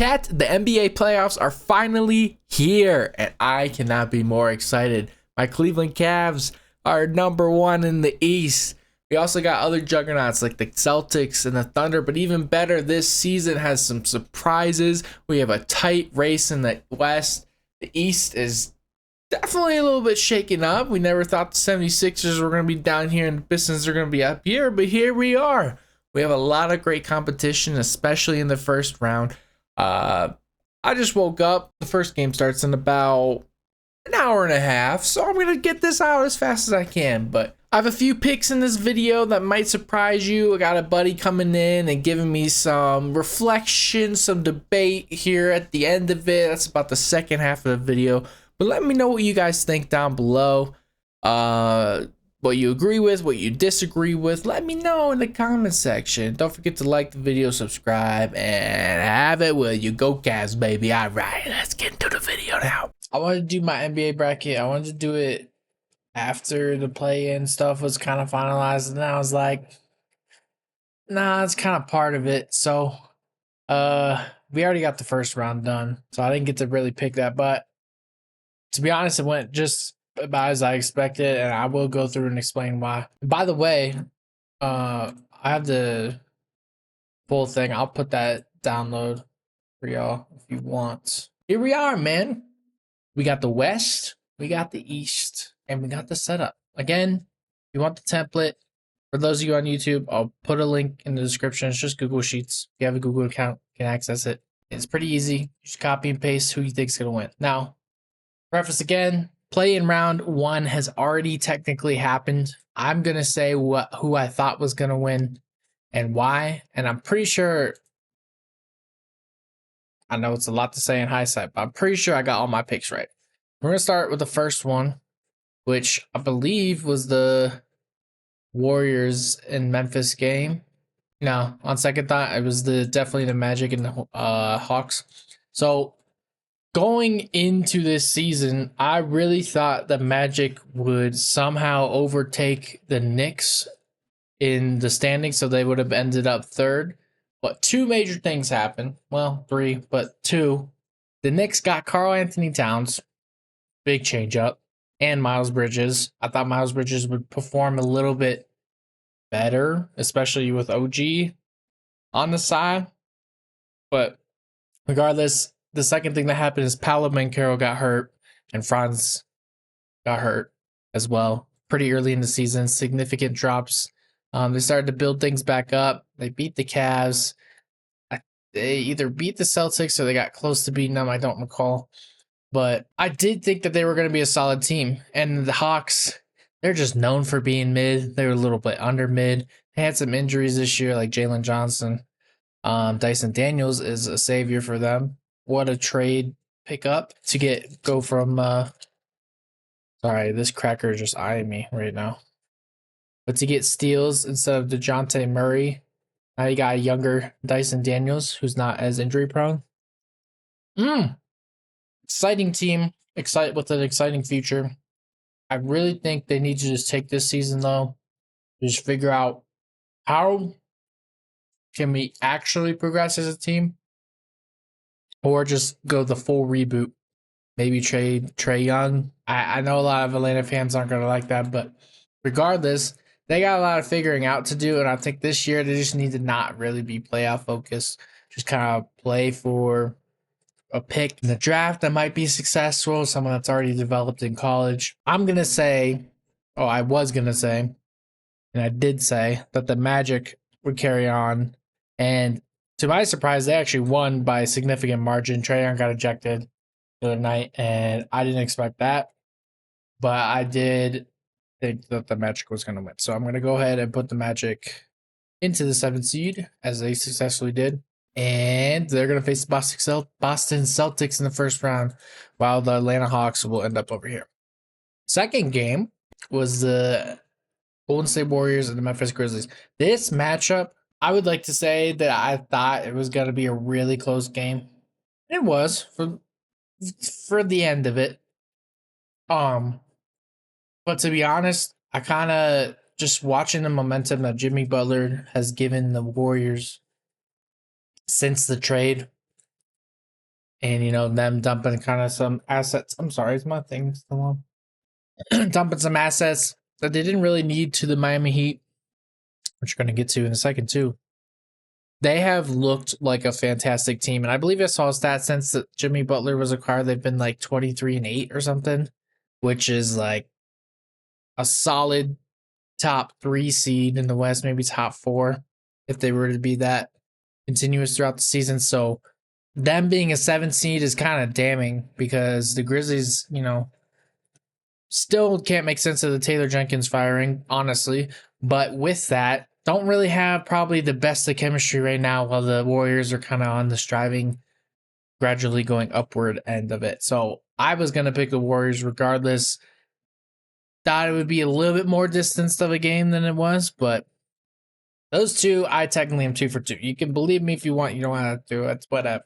Chat, the NBA playoffs are finally here, and I cannot be more excited. My Cleveland Cavs are #1 in the East. We also got other juggernauts like the Celtics and the Thunder, but even better, this season has some surprises. We have a tight race in the West. The East is definitely a little bit shaken up. We never thought the 76ers were going to be down here and the Pistons are going to be up here, but here we are. We have a lot of great competition, especially in the first round. I just woke up. The first game starts in about an hour and a half, so I'm going to get this out as fast as I can. But I have a few picks in this video that might surprise you. I got a buddy coming in and giving me some reflection, some debate here at the end of it. That's about the second half of the video. But let me know what you guys think down below. What you agree with, what you disagree with, let me know in the comment section. Don't forget to like the video, subscribe, and have it with you. Go Cavs, baby. All right, let's get into the video now. I wanted to do my NBA bracket. I wanted to do it after the play-in stuff was kind of finalized, and I was like, nah, it's kind of part of it. So, we already got the first round done, so I didn't get to really pick that. But to be honest, it went just about as I expected, and I will go through and explain why. By the way, I have the full thing. I'll put that download for y'all if you want. Here we are, man. We got the West, we got the East, and we got the setup. Again, if you want the template, for those of you on YouTube, I'll put a link in the description. It's just Google Sheets. If you have a Google account, you can access it. It's pretty easy. You just copy and paste who you think is going to win. Now, preface again, play-in round 1 has already technically happened. I'm going to say who I thought was going to win and why. And I'm pretty sure, I know it's a lot to say in hindsight, but I'm pretty sure I got all my picks right. We're going to start with the first one, which I believe was the Warriors and Memphis game. No, on second thought, it was definitely the Magic and the Hawks. So going into this season, I really thought the Magic would somehow overtake the Knicks in the standings, so they would have ended up third. But two major things happened. Well, three, but two. The Knicks got Karl Anthony Towns, big change up, and Miles Bridges. I thought Miles Bridges would perform a little bit better, especially with OG on the side. But regardless, the second thing that happened is Paolo Banchero got hurt and Franz got hurt as well pretty early in the season. Significant drops. They started to build things back up. They beat the Cavs. They either beat the Celtics or they got close to beating them. I don't recall. But I did think that they were going to be a solid team. And the Hawks, they're just known for being mid. They were a little bit under mid. They had some injuries this year like Jalen Johnson. Dyson Daniels is a savior for them. What a trade pickup to go from sorry, this cracker is just eyeing me right now. But to get steals instead of DeJounte Murray, now you got a younger Dyson Daniels who's not as injury prone. Exciting team, with an exciting future. I really think they need to just take this season though, just figure out how can we actually progress as a team. Or just go the full reboot. Maybe trade Trae Young. I know a lot of Atlanta fans aren't going to like that, but regardless, they got a lot of figuring out to do. And I think this year they just need to not really be playoff focused. Just kind of play for a pick in the draft that might be successful. Someone that's already developed in college. I was going to say, and I did say that the Magic would carry on. And to my surprise, they actually won by a significant margin. Trae Young got ejected the other night, and I didn't expect that. But I did think that the Magic was going to win. So I'm going to go ahead and put the Magic into the 7th seed, as they successfully did. And they're going to face the Boston Celtics in the first round, while the Atlanta Hawks will end up over here. Second game was the Golden State Warriors and the Memphis Grizzlies. This matchup, I would like to say that I thought it was going to be a really close game. It was for the end of it. But to be honest, I kind of just watching the momentum that Jimmy Butler has given the Warriors since the trade. and them dumping kind of some assets. I'm sorry, is my thing still on? Dumping some assets that they didn't really need to the Miami Heat, which we're going to get to in a second too. They have looked like a fantastic team, and I believe I saw a stat since that Jimmy Butler was acquired, they've been like 23-8 or something, which is like a solid top 3 seed in the West, maybe top 4 if they were to be that continuous throughout the season. So them being a 7 seed is kind of damning because the Grizzlies, still can't make sense of the Taylor Jenkins firing, honestly. But with that, don't really have probably the best of chemistry right now while the Warriors are kind of on the striving, gradually going upward end of it. So I was going to pick the Warriors regardless. Thought it would be a little bit more distanced of a game than it was, but those two, I technically am 2 for 2. You can believe me if you want. You don't have to. It's whatever.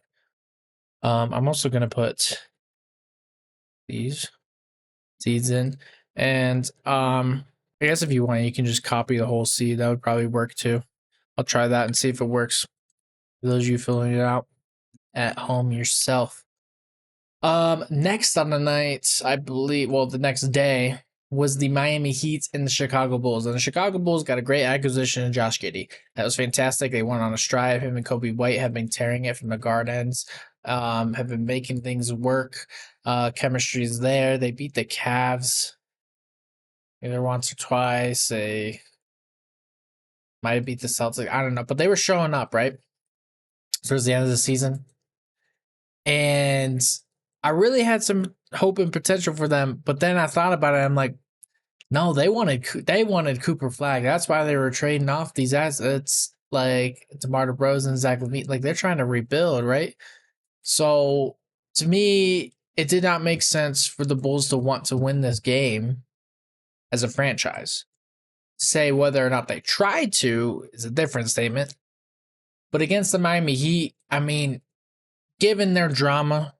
I'm also going to put these seeds in. And I guess if you want, you can just copy the whole seed. That would probably work too. I'll try that and see if it works. For those of you filling it out at home yourself. Next on the night, I believe, the next day was the Miami Heat and the Chicago Bulls. And the Chicago Bulls got a great acquisition in Josh Giddey. That was fantastic. They went on a stride. Him and Kobe White have been tearing it from the guard ends, have been making things work. Chemistry is there. They beat the Cavs either once or twice. They might have beat the Celtics. I don't know. But they were showing up, right? Towards the end of the season. And I really had some hope and potential for them, but then I thought about it. I'm like, no, they wanted Cooper Flag. That's why they were trading off these assets like DeMar DeRozan, Zach LaVine. Like they're trying to rebuild, right? So to me, it did not make sense for the Bulls to want to win this game as a franchise. Say whether or not they tried to is a different statement. But against the Miami Heat, I mean, given their drama,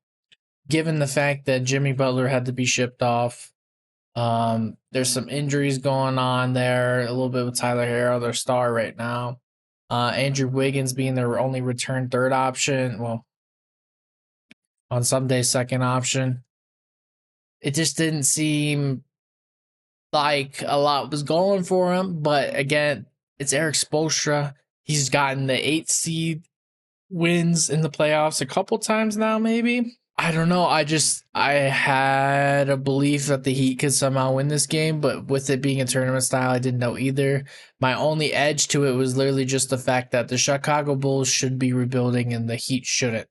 given the fact that Jimmy Butler had to be shipped off, there's some injuries going on there, a little bit with Tyler Herro, their star right now. Andrew Wiggins being their only return third option. Well, on some days, second option. It just didn't seem like a lot was going for him. But again, it's Eric Spoelstra. He's gotten the 8th seed wins in the playoffs a couple times now, maybe. I don't know. I had a belief that the Heat could somehow win this game, but with it being a tournament style, I didn't know either. My only edge to it was literally just the fact that the Chicago Bulls should be rebuilding and the Heat shouldn't.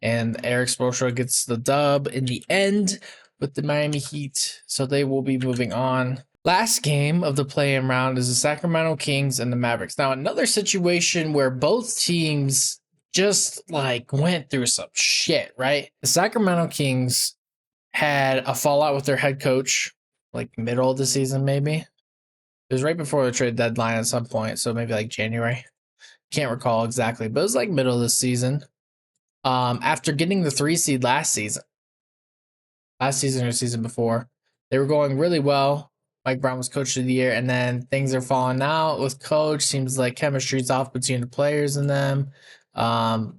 And Eric Spoelstra gets the dub in the end with the Miami Heat, so they will be moving on. Last game of the play-in round is the Sacramento Kings and the Mavericks. Now, another situation where both teams just like went through some shit, right? The Sacramento Kings had a fallout with their head coach, like middle of the season, maybe. It was right before the trade deadline at some point, so maybe like January. Can't recall exactly, but it was like middle of the season. After getting the 3 seed last season or season before, they were going really well. Mike Brown was coach of the year, and then things are falling out with coach. Seems like chemistry's off between the players and them.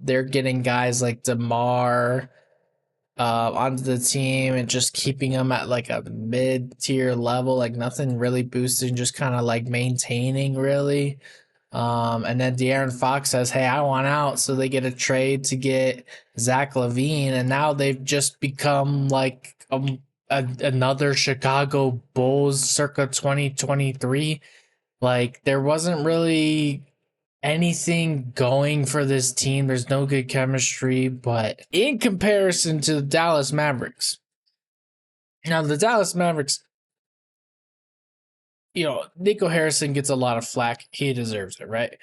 They're getting guys like DeMar onto the team and just keeping them at like a mid-tier level, like nothing really boosting, just kind of like maintaining really. And then De'Aaron Fox says, hey, I want out. So they get a trade to get Zach LaVine. And now they've just become like another Chicago Bulls circa 2023. Like there wasn't really anything going for this team. There's no good chemistry, but in comparison to the Dallas Mavericks, now the Dallas Mavericks, Nico Harrison gets a lot of flack. He deserves it, right?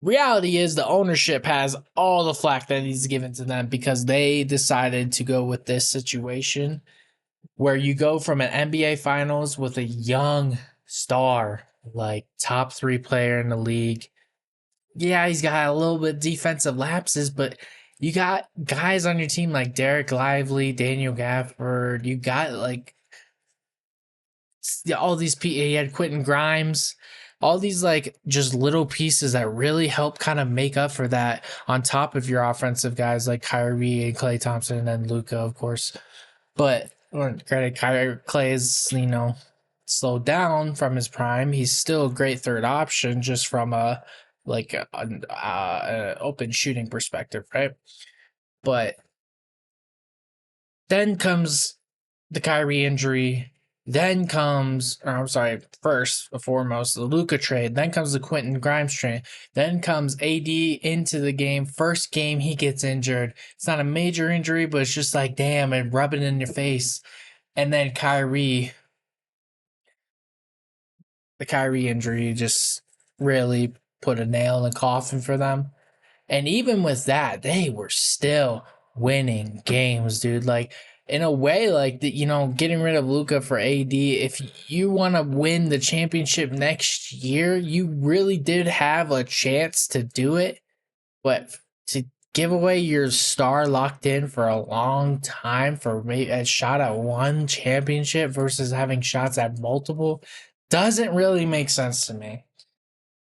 Reality is the ownership has all the flack that he's given to them because they decided to go with this situation where you go from an NBA Finals with a young star, like top 3 player in the league. Yeah, he's got a little bit defensive lapses, but you got guys on your team like Derek Lively, Daniel Gafford. You got like all these people. He had Quentin Grimes. all these like just little pieces that really help kind of make up for that on top of your offensive guys like Kyrie and Klay Thompson and then Luka, of course. But granted, Clay is, slowed down from his prime. He's still a great third option just from a open shooting perspective, right? But then comes the Kyrie injury. Then comes, or I'm sorry, first and foremost, the Luka trade. Then comes the Quentin Grimes trade. Then comes AD into the game. First game, he gets injured. It's not a major injury, but it's just like, damn, and rubbing in your face. And then the Kyrie injury just really put a nail in the coffin for them. And even with that, they were still winning games, dude. Like, in a way, like, getting rid of Luka for AD, if you want to win the championship next year, you really did have a chance to do it. But to give away your star locked in for a long time for maybe a shot at one championship versus having shots at multiple doesn't really make sense to me.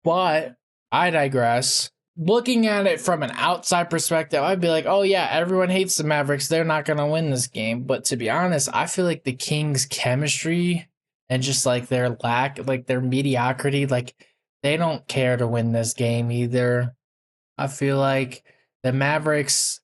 But I digress. Looking at it from an outside perspective, I'd be like, oh yeah, everyone hates the Mavericks. They're not going to win this game. But to be honest, I feel like the Kings' chemistry and just like their lack, like their mediocrity, like they don't care to win this game either. I feel like the Mavericks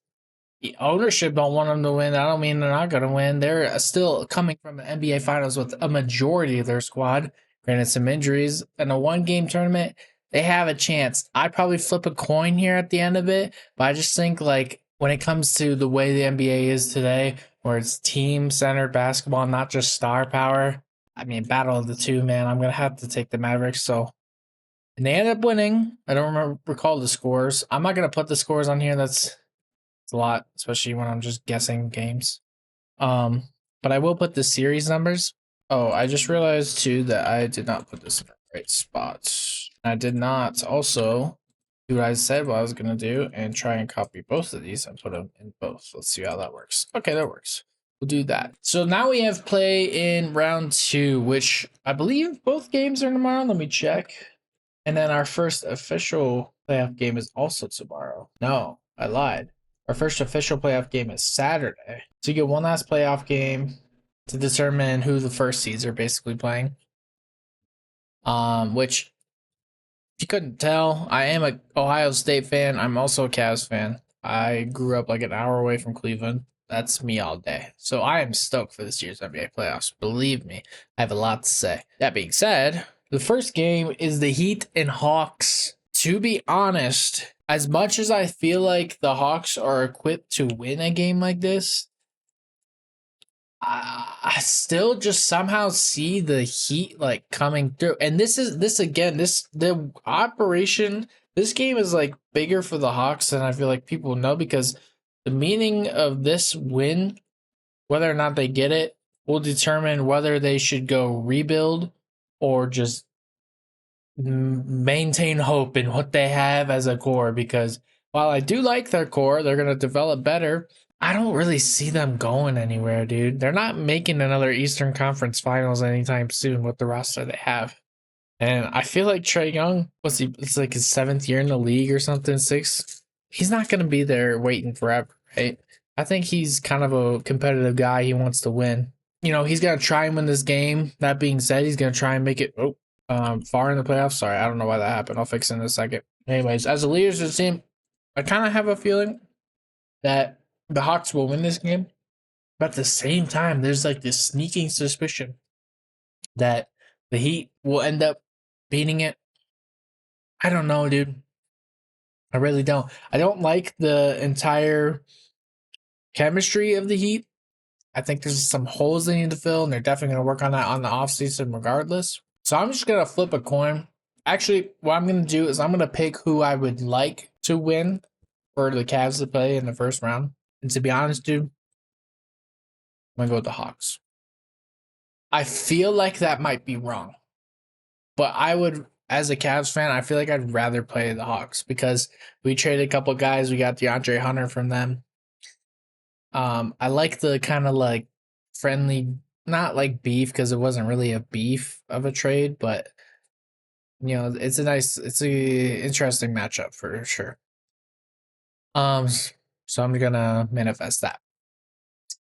ownership don't want them to win. I don't mean they're not going to win. They're still coming from the NBA Finals with a majority of their squad. Granted, some injuries in a one-game tournament, they have a chance. I'd probably flip a coin here at the end of it, but I just think like when it comes to the way the NBA is today, where it's team-centered basketball, not just star power. I mean, battle of the two, man. I'm gonna have to take the Mavericks. So, and they end up winning. I don't recall the scores. I'm not gonna put the scores on here. That's a lot, especially when I'm just guessing games. But I will put the series numbers. Oh, I just realized too that I did not put this in the right spot. I did not also do what I said what I was gonna do and try and copy both of these and put them in both. Let's see how that works. Okay, that works. We'll do that. So now we have play in round 2, which I believe both games are tomorrow. Let me check. And then our first official playoff game is also tomorrow. No, I lied. Our first official playoff game is Saturday. So you get one last playoff game to determine who the first seeds are basically playing. Which, if you couldn't tell, I am a Ohio State fan. I'm also a Cavs fan. I grew up like an hour away from Cleveland. That's me all day. So I am stoked for this year's NBA playoffs. Believe me, I have a lot to say. That being said, the first game is the Heat and Hawks. To be honest, as much as I feel like the Hawks are equipped to win a game like this, I still just somehow see the Heat like coming through. And the operation, this game is like bigger for the Hawks than I feel like people know, because the meaning of this win, whether or not they get it, will determine whether they should go rebuild or just maintain hope in what they have as a core. Because while I do like their core, they're going to develop better. I don't really see them going anywhere, dude. They're not making another Eastern Conference Finals anytime soon with the roster they have. And I feel like Trae Young, it's like his 7th year in the league or something, 6th. He's not going to be there waiting forever, right? I think he's kind of a competitive guy. He wants to win. He's going to try and win this game. That being said, he's going to try and make it far in the playoffs. Sorry, I don't know why that happened. I'll fix it in a second. Anyways, as the leaders of the team, I kind of have a feeling that the Hawks will win this game. But at the same time, there's like this sneaking suspicion that the Heat will end up beating it. I don't know, dude. I really don't. I don't like the entire chemistry of the Heat. I think there's some holes they need to fill, and they're definitely going to work on that on the offseason regardless. So I'm just going to flip a coin. Actually, what I'm going to do is I'm going to pick who I would like to win for the Cavs to play in the first round. And to be honest, dude, I'm going to go with the Hawks. I feel like that might be wrong. But I would, as a Cavs fan, I feel like I'd rather play the Hawks because we traded a couple guys. We got DeAndre Hunter from them. I like the kind of like friendly, not like beef because it wasn't really a beef of a trade, but it's a interesting matchup for sure. Um, so I'm gonna manifest that.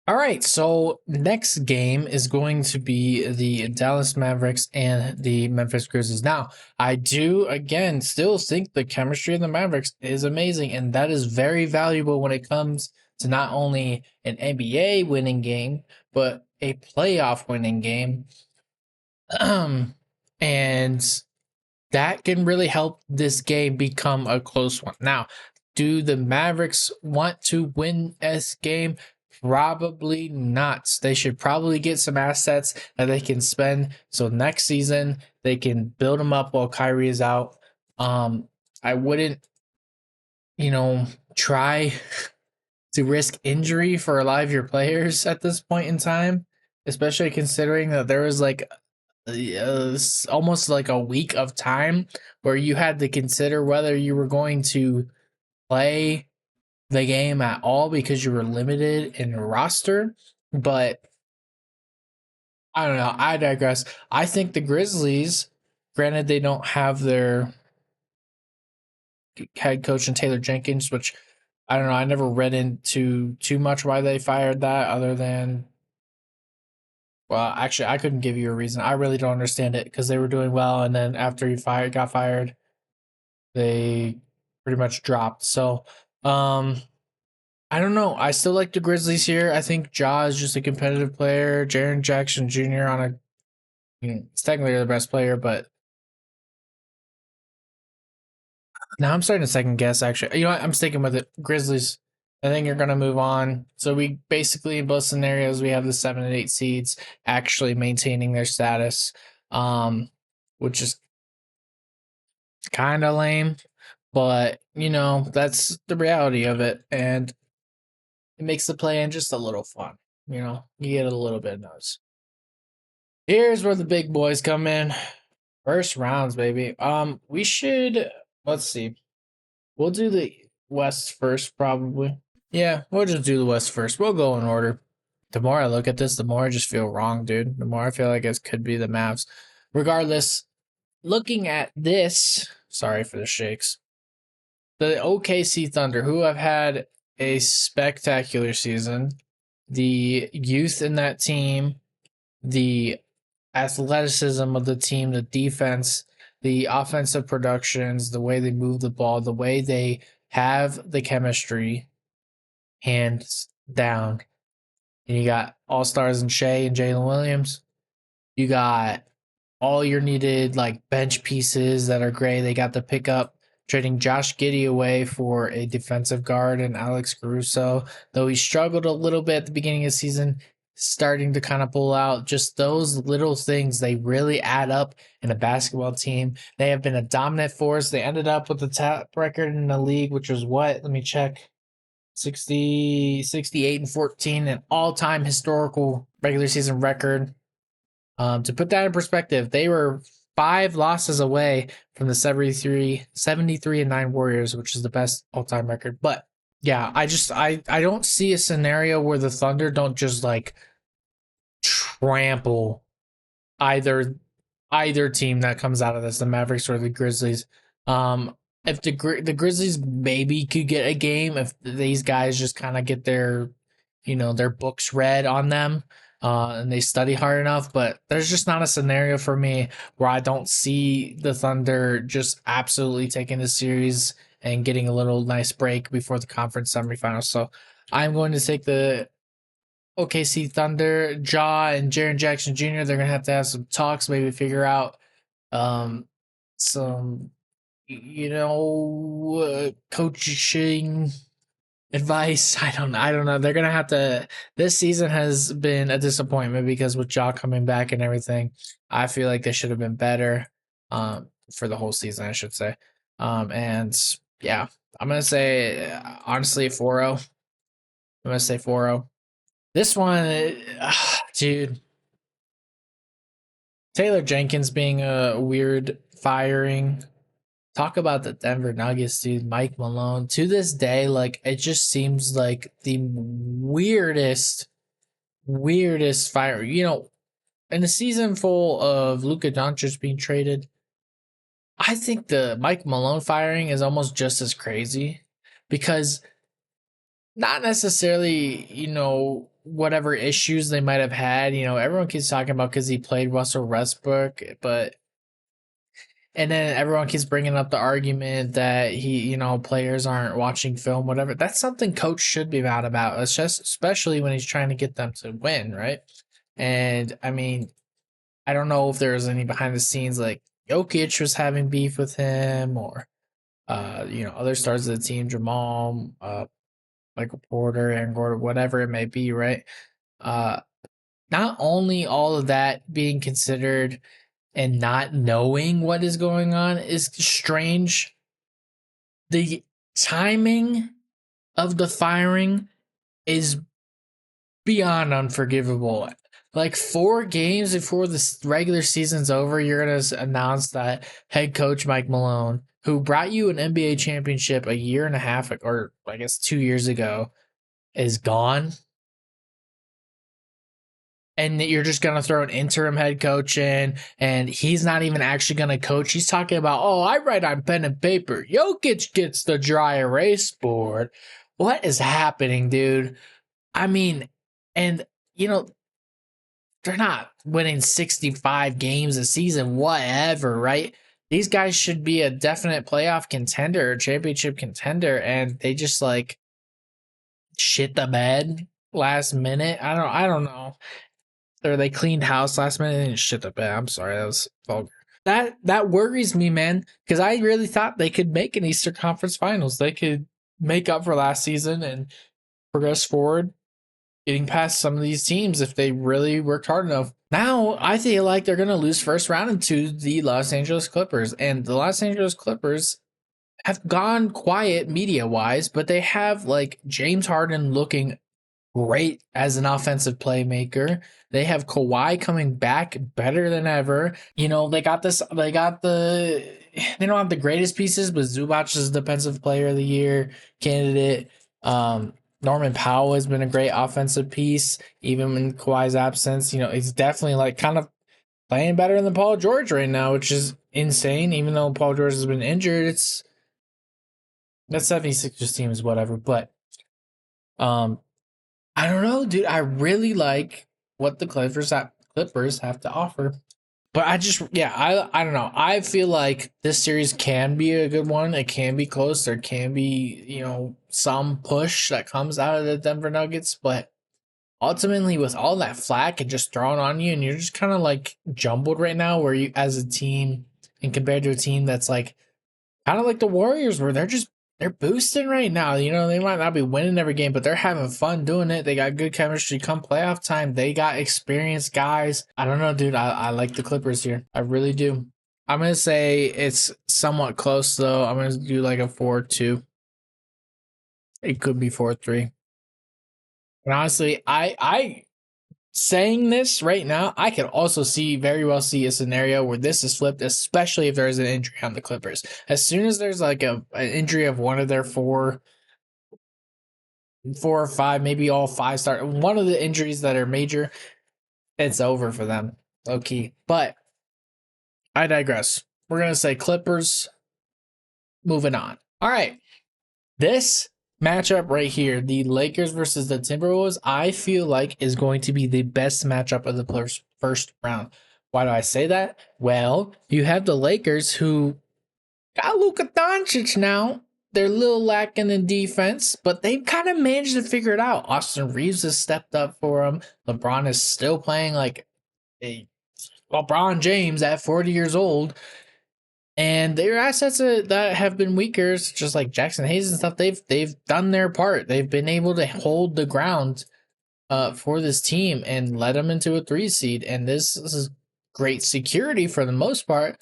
All right, so next game is going to be the Dallas Mavericks and the Memphis Grizzlies. Now, I do again still think the chemistry of the Mavericks is amazing, and that is very valuable when it comes to not only an NBA winning game, but a playoff winning game. And that can really help this game become a close one. Now, do the Mavericks want to win this game? Probably not. They should probably get some assets that they can spend so next season they can build them up while Kyrie is out. I wouldn't, try to risk injury for a lot of your players at this point in time, especially considering that there was like almost like a week of time where you had to consider whether you were going to play the game at all because you were limited in your roster. But I don't know. I digress. I think the Grizzlies, granted, they don't have their head coach in Taylor Jenkins, which I don't know. I never read into too much why they fired that other than, well, actually, I couldn't give you a reason. I really don't understand it because they were doing well, and then after got fired, they pretty much dropped. So, I don't know. I still like the Grizzlies here. I think Ja is just a competitive player. Jaren Jackson Jr. on a, it's technically the best player, but now I'm starting to second guess. Actually, you know what? I'm sticking with it. Grizzlies. I think you're gonna move on. So we basically in both scenarios we have the 7 and 8 seeds actually maintaining their status, which is kind of lame, but that's the reality of it, and it makes the play in just a little fun. You get a little bit of those. Here's where the big boys come in. First rounds, baby. We should, let's see. We'll do the West first, probably. Yeah, we'll just do the West first. We'll go in order. The more I look at this, the more I just feel wrong, dude. The more I feel like it could be the Mavs. Regardless, looking at this, sorry for the shakes. The OKC Thunder, who have had a spectacular season. The youth in that team, the athleticism of the team, the defense, the offensive productions, the way they move the ball, the way they have the chemistry, hands down. And you got all stars in Shea and Jalen Williams. You got all your needed like bench pieces that are great. They got the pickup trading Josh Giddey away for a defensive guard and Alex Caruso. Though he struggled a little bit at the beginning of the season, starting to kind of pull out. Just those little things, they really add up in a basketball team. They have been a dominant force. They ended up with the top record in the league, which was what? Let me check. 68-14, an all-time historical regular season record. To put that in perspective, they were 5 losses away from the 73-9 Warriors, which is the best all-time record. But yeah, I don't see a scenario where the Thunder don't just like trample either team that comes out of this, the Mavericks or the Grizzlies. If the Grizzlies maybe could get a game if these guys just kind of get their their books read on them, and they study hard enough, but there's just not a scenario for me where I don't see the Thunder just absolutely taking the series and getting a little nice break before the conference semifinals. So I'm going to take the OKC Thunder. Ja and Jaren Jackson Jr. They're gonna have to have some talks, maybe figure out some coaching advice. I don't know. They're gonna have to. This season has been a disappointment because with Ja coming back and everything, I feel like they should have been better. For the whole season, I should say. And yeah, I'm gonna say honestly 4-0. I'm gonna say 4-0. This one, dude. Taylor Jenkins being a weird firing. Talk about the Denver Nuggets, dude. Mike Malone. To this day, like it just seems like the weirdest fire. In a season full of Luka Doncic being traded, I think the Mike Malone firing is almost just as crazy because not necessarily, whatever issues they might have had. Everyone keeps talking about because he played Russell Westbrook, but and then everyone keeps bringing up the argument that players aren't watching film, whatever. That's something coach should be mad about. It's just especially when he's trying to get them to win, right? And I mean, I don't know if there's any behind the scenes like Jokic was having beef with him or other stars of the team, Jamal, Michael Porter, Aaron Gordon, whatever it may be, right? Uh, not only all of that being considered and not knowing what is going on is strange. The timing of the firing is beyond unforgivable. Like 4 games before the regular season's over, you're going to announce that head coach Mike Malone, who brought you an NBA championship a year and a half, or I guess 2 years ago, is gone. And you're just going to throw an interim head coach in, and he's not even actually going to coach. He's talking about, I write on pen and paper. Jokic gets the dry erase board. What is happening, dude? I mean, and, they're not winning 65 games a season, whatever, right? These guys should be a definite playoff contender, championship contender, and they just like shit the bed last minute. I don't know. Or they cleaned house last minute and shit the bed. I'm sorry, that was vulgar. That worries me, man, because I really thought they could make an Eastern Conference Finals. They could make up for last season and progress forward, getting past some of these teams if they really worked hard enough. Now, I feel like they're going to lose first round to the Los Angeles Clippers. And the Los Angeles Clippers have gone quiet media-wise, but they have, like, James Harden looking great as an offensive playmaker. They have Kawhi coming back better than ever. They don't have the greatest pieces, but Zubac is defensive player of the year candidate. Norman Powell has been a great offensive piece, even in Kawhi's absence. He's definitely like kind of playing better than Paul George right now, which is insane. Even though Paul George has been injured, that 76ers team is whatever. But I don't know, dude. I really like what the Clippers have to offer. But I don't know. I feel like this series can be a good one. It can be close. There can be, some push that comes out of the Denver Nuggets. But ultimately, with all that flack and just thrown on you, and you're just kind of like jumbled right now, where you, as a team, and compared to a team that's like kind of like the Warriors, where they're boosting right now. They might not be winning every game, but they're having fun doing it. They got good chemistry. Come playoff time, they got experienced guys. I don't know, dude. I like the Clippers here. I really do. I'm going to say it's somewhat close, though. I'm going to do like a 4-2. It could be 4-3. And honestly, I saying this right now, I could also very well see a scenario where this is flipped, especially if there's an injury on the Clippers. As soon as there's like an injury of one of their four or five, maybe all five start, one of the injuries that are major, it's over for them, low key. But I digress. We're going to say Clippers. Moving on. All right. This matchup right here, the Lakers versus the Timberwolves, I feel like is going to be the best matchup of the first round. Why do I say that? Well, you have the Lakers who got Luka Doncic now. They're a little lacking in defense, but they've kind of managed to figure it out. Austin Reeves has stepped up for them. LeBron is still playing like a LeBron James at 40 years old. And their assets that have been weaker, just like Jackson Hayes and stuff, they've done their part. They've been able to hold the ground for this team and let them into a 3 seed. And this is great security for the most part.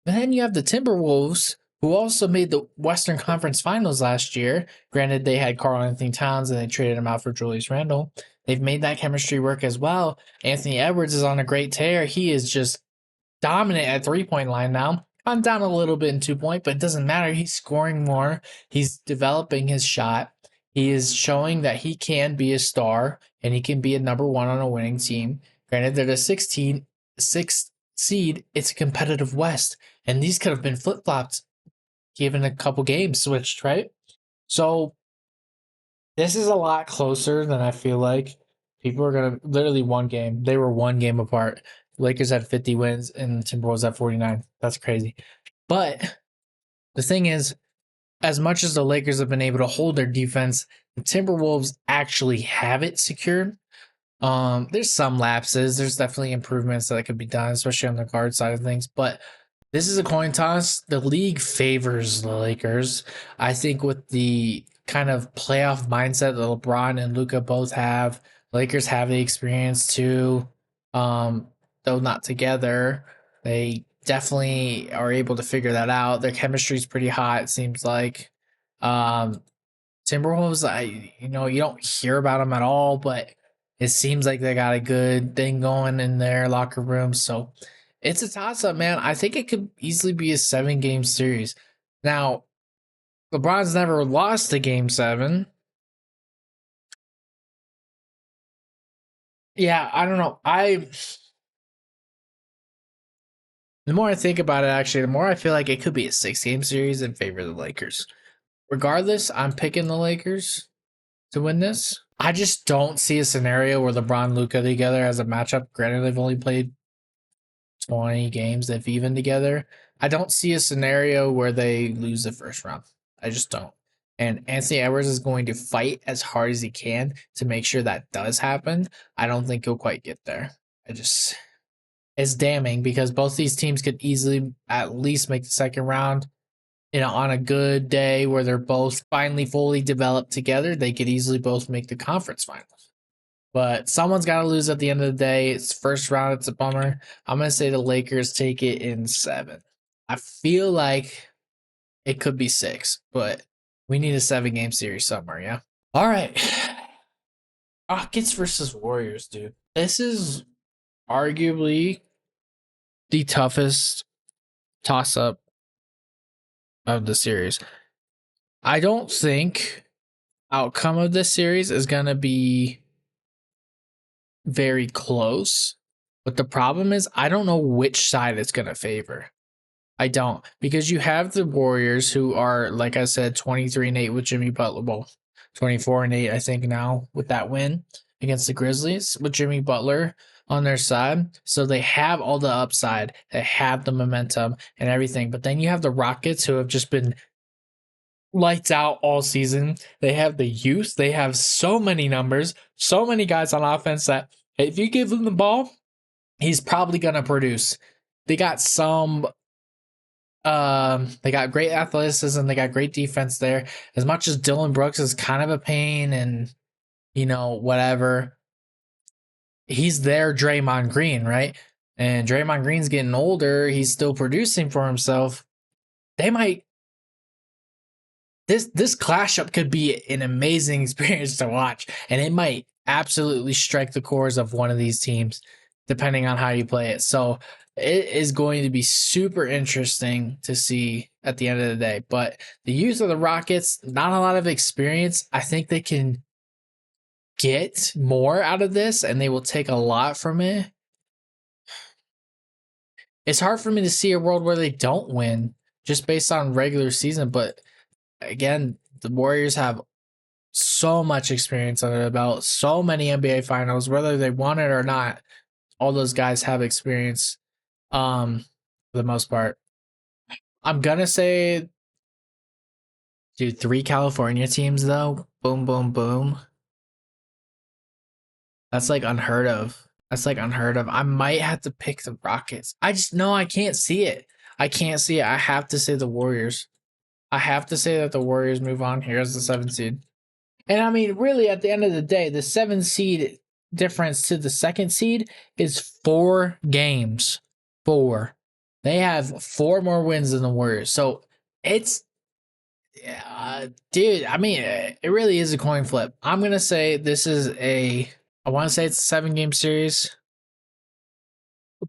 But then you have the Timberwolves, who also made the Western Conference Finals last year. Granted, they had Karl Anthony Towns and they traded him out for Julius Randle. They've made that chemistry work as well. Anthony Edwards is on a great tear. He is just dominant at 3-point line now. I'm down a little bit in 2-point, but it doesn't matter. He's scoring more. He's developing his shot. He is showing that he can be a star and he can be a number one on a winning team. Granted, they're the 6th seed. It's a competitive West. and these could have been flip flopped given a couple games switched, right? So this is a lot closer than I feel like. People are gonna literally one game. They were one game apart. Lakers had 50 wins and Timberwolves had 49. That's crazy. But the thing is, as much as the Lakers have been able to hold their defense, the Timberwolves actually have it secured. There's some lapses. There's definitely improvements that could be done, especially on the guard side of things. But this is a coin toss. The league favors the Lakers. I think with the kind of playoff mindset that LeBron and Luka both have, Lakers have the experience too. Though not together, they definitely are able to figure that out. Their chemistry is pretty hot. It seems like. Um, Timberwolves, you don't hear about them at all, but it seems like they got a good thing going in their locker room. So it's a toss up, man. I think it could easily be a 7-game series. Now, LeBron's never lost a game 7. Yeah, I don't know. The more I think about it, actually, the more I feel like it could be a 6-game series in favor of the Lakers. Regardless, I'm picking the Lakers to win this. I just don't see a scenario where LeBron and Luka together as a matchup. Granted, they've only played 20 games, if even together. I don't see a scenario where they lose the first round. I just don't. And Anthony Edwards is going to fight as hard as he can to make sure that does happen. I don't think he'll quite get there. It's damning because both these teams could easily at least make the second round. On a good day where they're both finally fully developed together, they could easily both make the conference finals. But someone's got to lose at the end of the day. It's first round. It's a bummer. I'm going to say the Lakers take it in 7. I feel like it could be 6, but we need a 7-game series somewhere, yeah? All right. Rockets versus Warriors, dude. This is arguably the toughest toss-up of the series. I don't think outcome of this series is going to be very close. But the problem is I don't know which side it's going to favor. I don't, because you have the Warriors who are, like I said, 23-8 with Jimmy Butler. Well, 24-8, I think now with that win against the Grizzlies with Jimmy Butler on their side. So they have all the upside. They have the momentum and everything. But then you have the Rockets who have just been lights out all season. They have the youth. They have so many numbers, so many guys on offense that if you give him the ball, he's probably going to produce. They got they got great athleticism. They got great defense there. As much as Dylan Brooks is kind of a pain and, whatever, he's their Draymond Green, right? And Draymond Green's getting older. He's still producing for himself. They might. This clash up could be an amazing experience to watch, and it might absolutely strike the cores of one of these teams, depending on how you play it. So it is going to be super interesting to see at the end of the day. But the youth of the Rockets, not a lot of experience. I think they can get more out of this, and they will take a lot from it. It's hard for me to see a world where they don't win just based on regular season, but again, the Warriors have so much experience under their belt, so many NBA finals, whether they won it or not. All those guys have experience, for the most part. I'm gonna say, dude, 3 California teams though. Boom, boom, boom. That's like unheard of. I might have to pick the Rockets. I can't see it. I have to say the Warriors. I have to say that the Warriors move on here as the 7th seed. And I mean, really, at the end of the day, the 7th seed difference to the 2nd seed is 4 games. 4. They have 4 more wins than the Warriors. So it's, dude, I mean, it really is a coin flip. I'm going to say I want to say it's a 7-game series.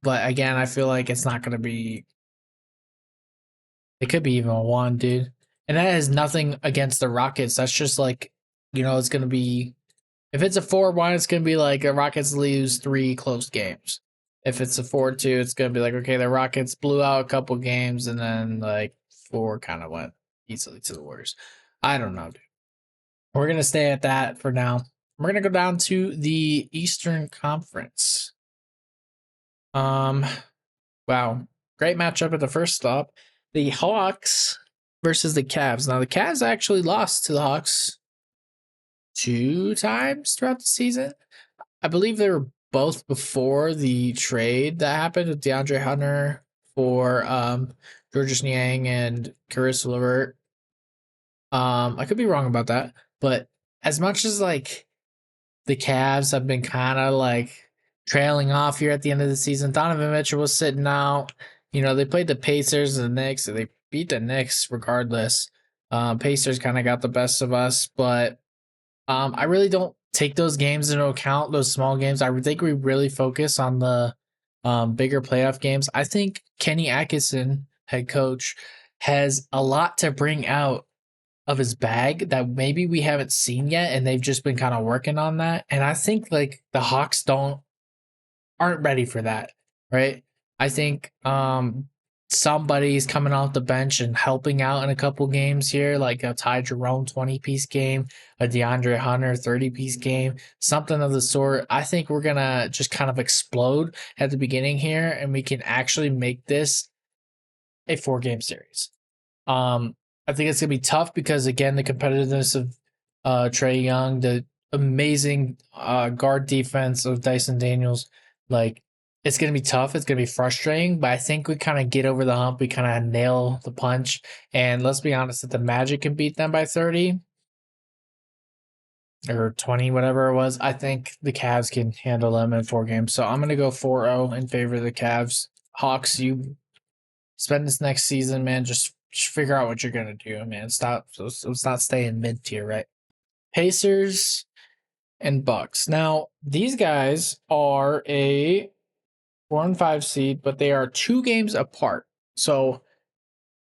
But again, I feel like it's not going to be, it could be even a 1, dude. And that has nothing against the Rockets. That's just like, it's going to be, if it's a 4-1, it's going to be like the Rockets lose 3 close games. If it's a 4-2, it's gonna be like, okay, the Rockets blew out a couple games, and then like 4 kind of went easily to the Warriors. I don't know, dude. We're gonna stay at that for now. We're gonna go down to the Eastern Conference. Wow, great matchup at the first stop. The Hawks versus the Cavs. Now the Cavs actually lost to the Hawks 2 times throughout the season. I believe they were both before the trade that happened with DeAndre Hunter for Georges Niang and Caris LeVert. I could be wrong about that, but as much as like the Cavs have been kind of like trailing off here at the end of the season, Donovan Mitchell was sitting out. You know, they played the Pacers and the Knicks, and they beat the Knicks regardless. Pacers kind of got the best of us, but I really don't take those games into account, those small games. I think we really focus on the bigger playoff games. I think Kenny Atkinson, head coach, has a lot to bring out of his bag that maybe we haven't seen yet, and they've just been kind of working on that. And I think like the Hawks aren't ready for that, right? I think somebody's coming off the bench and helping out in a couple games here, like a Ty Jerome 20-piece game, a DeAndre Hunter 30-piece game, something of the sort. I think we're gonna just kind of explode at the beginning here, and we can actually make this a 4-game series. I think it's gonna be tough because again, the competitiveness of Trae Young, the amazing guard defense of Dyson Daniels, like it's gonna be tough. It's gonna be frustrating, but I think we kind of get over the hump. We kind of nail the punch, and let's be honest, if the Magic can beat them by 30 or 20, whatever it was, I think the Cavs can handle them in 4 games. So I'm gonna go 4-0 in favor of the Cavs. Hawks, you spend this next season, man. Just figure out what you're gonna do, man. Stop. Let's not stay in mid tier, right? Pacers and Bucks. Now these guys are a 4 and 5 seed, but they are 2 games apart. So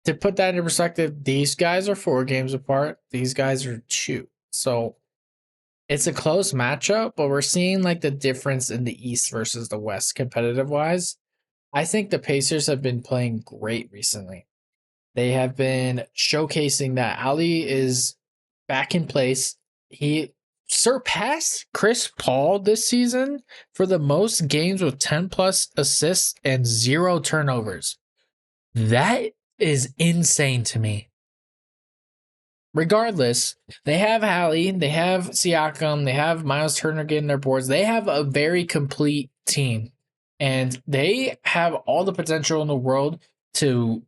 to put that in perspective, these guys are 4 games apart. These guys are 2. So it's a close matchup, but we're seeing like the difference in the East versus the West competitive wise. I think the Pacers have been playing great recently. They have been showcasing that Ali is back in place. He surpassed Chris Paul this season for the most games with 10 plus assists and 0 turnovers. That is insane to me. Regardless, they have Hallie, they have Siakam, they have Miles Turner getting their boards. They have a very complete team, and they have all the potential in the world to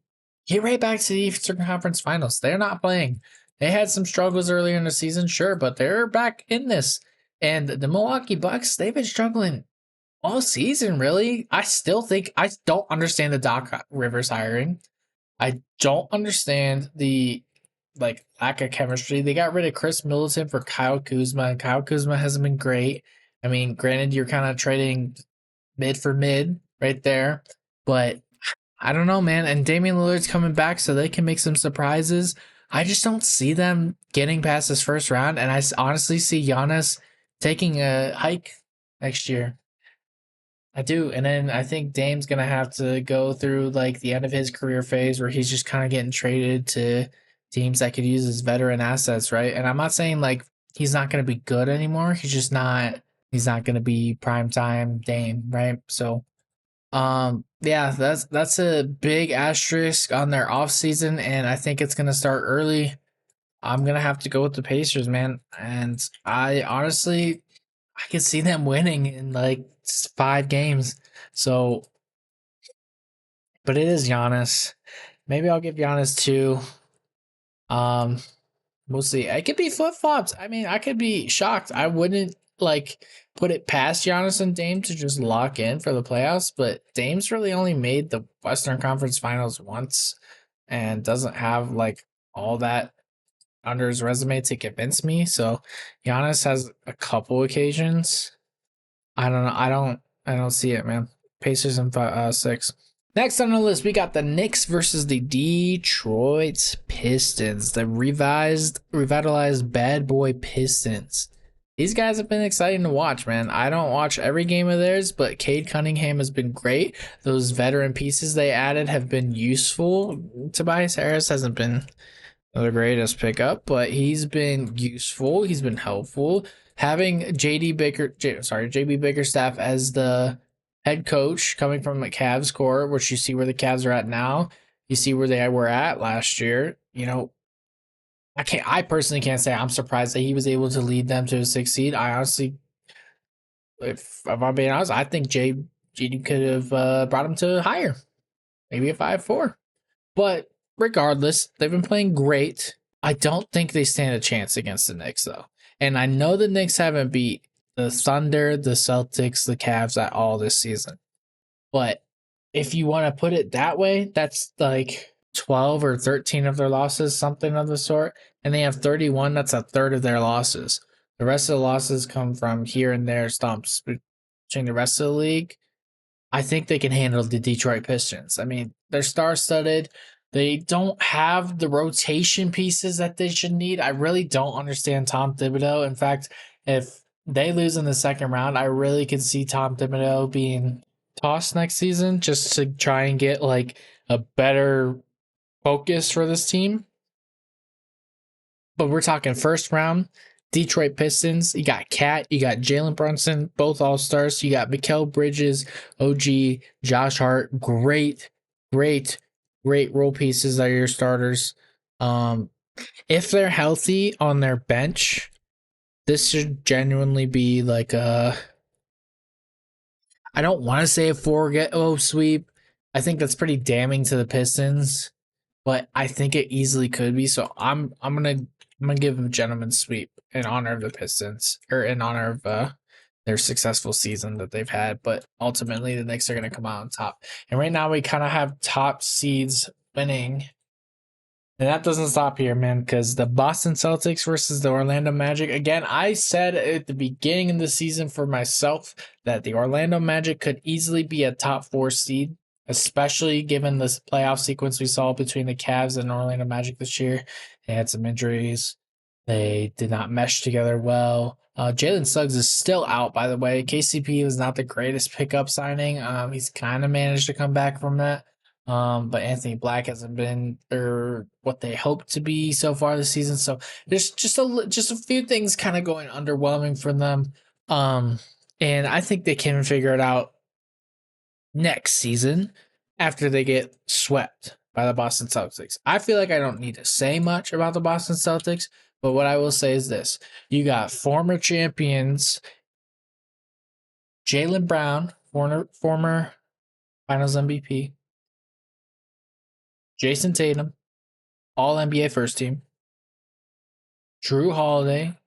get right back to the Eastern Conference Finals. They're not playing. They had some struggles earlier in the season, sure, but they're back in this. And the Milwaukee Bucks, they've been struggling all season, really. I still think I don't understand the Doc Rivers hiring. I don't understand the lack of chemistry. They got rid of Chris Middleton for Kyle Kuzma, and Kyle Kuzma hasn't been great. I mean, granted, you're kind of trading mid for mid right there, but I don't know, man. And Damian Lillard's coming back, so they can make some surprises. I just don't see them getting past this first round, and I honestly see Giannis taking a hike next year. I do, and then I think Dame's gonna have to go through like the end of his career phase where he's just kind of getting traded to teams that could use his veteran assets, right? And I'm not saying like he's not gonna be good anymore. He's just not. He's not gonna be prime time Dame, right? So yeah, that's a big asterisk on their off season, and I think it's gonna start early. I'm gonna have to go with the Pacers, man. And I honestly I could see them winning in like 5 games. So but it is Giannis. Maybe I'll give Giannis 2. Um we'll see. I could be flip flops. I mean, I could be shocked. I wouldn't like put it past Giannis and Dame to just lock in for the playoffs, but Dame's really only made the Western Conference Finals once and doesn't have like all that under his resume to convince me. So Giannis has a couple occasions. I don't know. I don't see it, man. Pacers in 6. Next on the list, we got the Knicks versus the Detroit Pistons, the revitalized bad boy Pistons. these guys have been exciting to watch, man. I don't watch every game of theirs, but Cade Cunningham has been great. Those veteran pieces they added have been useful. Tobias Harris hasn't been the greatest pickup, but he's been useful. He's been helpful. Having JB Bickerstaff as the head coach coming from the Cavs core, which you see where the Cavs are at now. You see where they were at last year. I personally can't say I'm surprised that he was able to lead them to a 6 seed. I honestly, if I'm being honest, I think JD could have brought him to higher, maybe a 5-4. But regardless, they've been playing great. I don't think they stand a chance against the Knicks, though. And I know the Knicks haven't beat the Thunder, the Celtics, the Cavs at all this season. But if you want to put it that way, that's like 12 or 13 of their losses, something of the sort. And they have 31. That's a third of their losses. The rest of the losses come from here and there stumps between the rest of the league. I think they can handle the Detroit Pistons. I mean, they're star-studded. They don't have the rotation pieces that they should need. I really don't understand Tom Thibodeau. In fact, if they lose in the second round, I really could see Tom Thibodeau being tossed next season just to try and get like a better focus for this team. But we're talking first round, Detroit Pistons. You got Cat, you got Jalen Brunson, both All-Stars. You got Mikal Bridges, OG, Josh Hart. Great role pieces are your starters. If they're healthy on their bench, this should genuinely be like I don't want to say a 4-0 sweep. I think that's pretty damning to the Pistons, but I think it easily could be. So I'm gonna give them a gentleman's sweep in honor of the Pistons, or in honor of their successful season that they've had. But ultimately, the Knicks are gonna come out on top. And right now, we kind of have top seeds winning. And that doesn't stop here, man, because the Boston Celtics versus the Orlando Magic. Again, I said at the beginning of the season for myself that the Orlando Magic could easily be a top 4 seed, especially given this playoff sequence we saw between the Cavs and Orlando Magic this year. They had some injuries. They did not mesh together well. Jalen Suggs is still out, by the way. KCP was not the greatest pickup signing. He's kind of managed to come back from that. But Anthony Black hasn't been what they hoped to be so far this season. So there's just a few things kind of going underwhelming for them. And I think they can figure it out next season after they get swept by the Boston Celtics. I feel like I don't need to say much about the Boston Celtics, but what I will say is this. You got former champions Jaylen Brown, former Finals MVP, Jason Tatum, All NBA first team, Drew Holiday,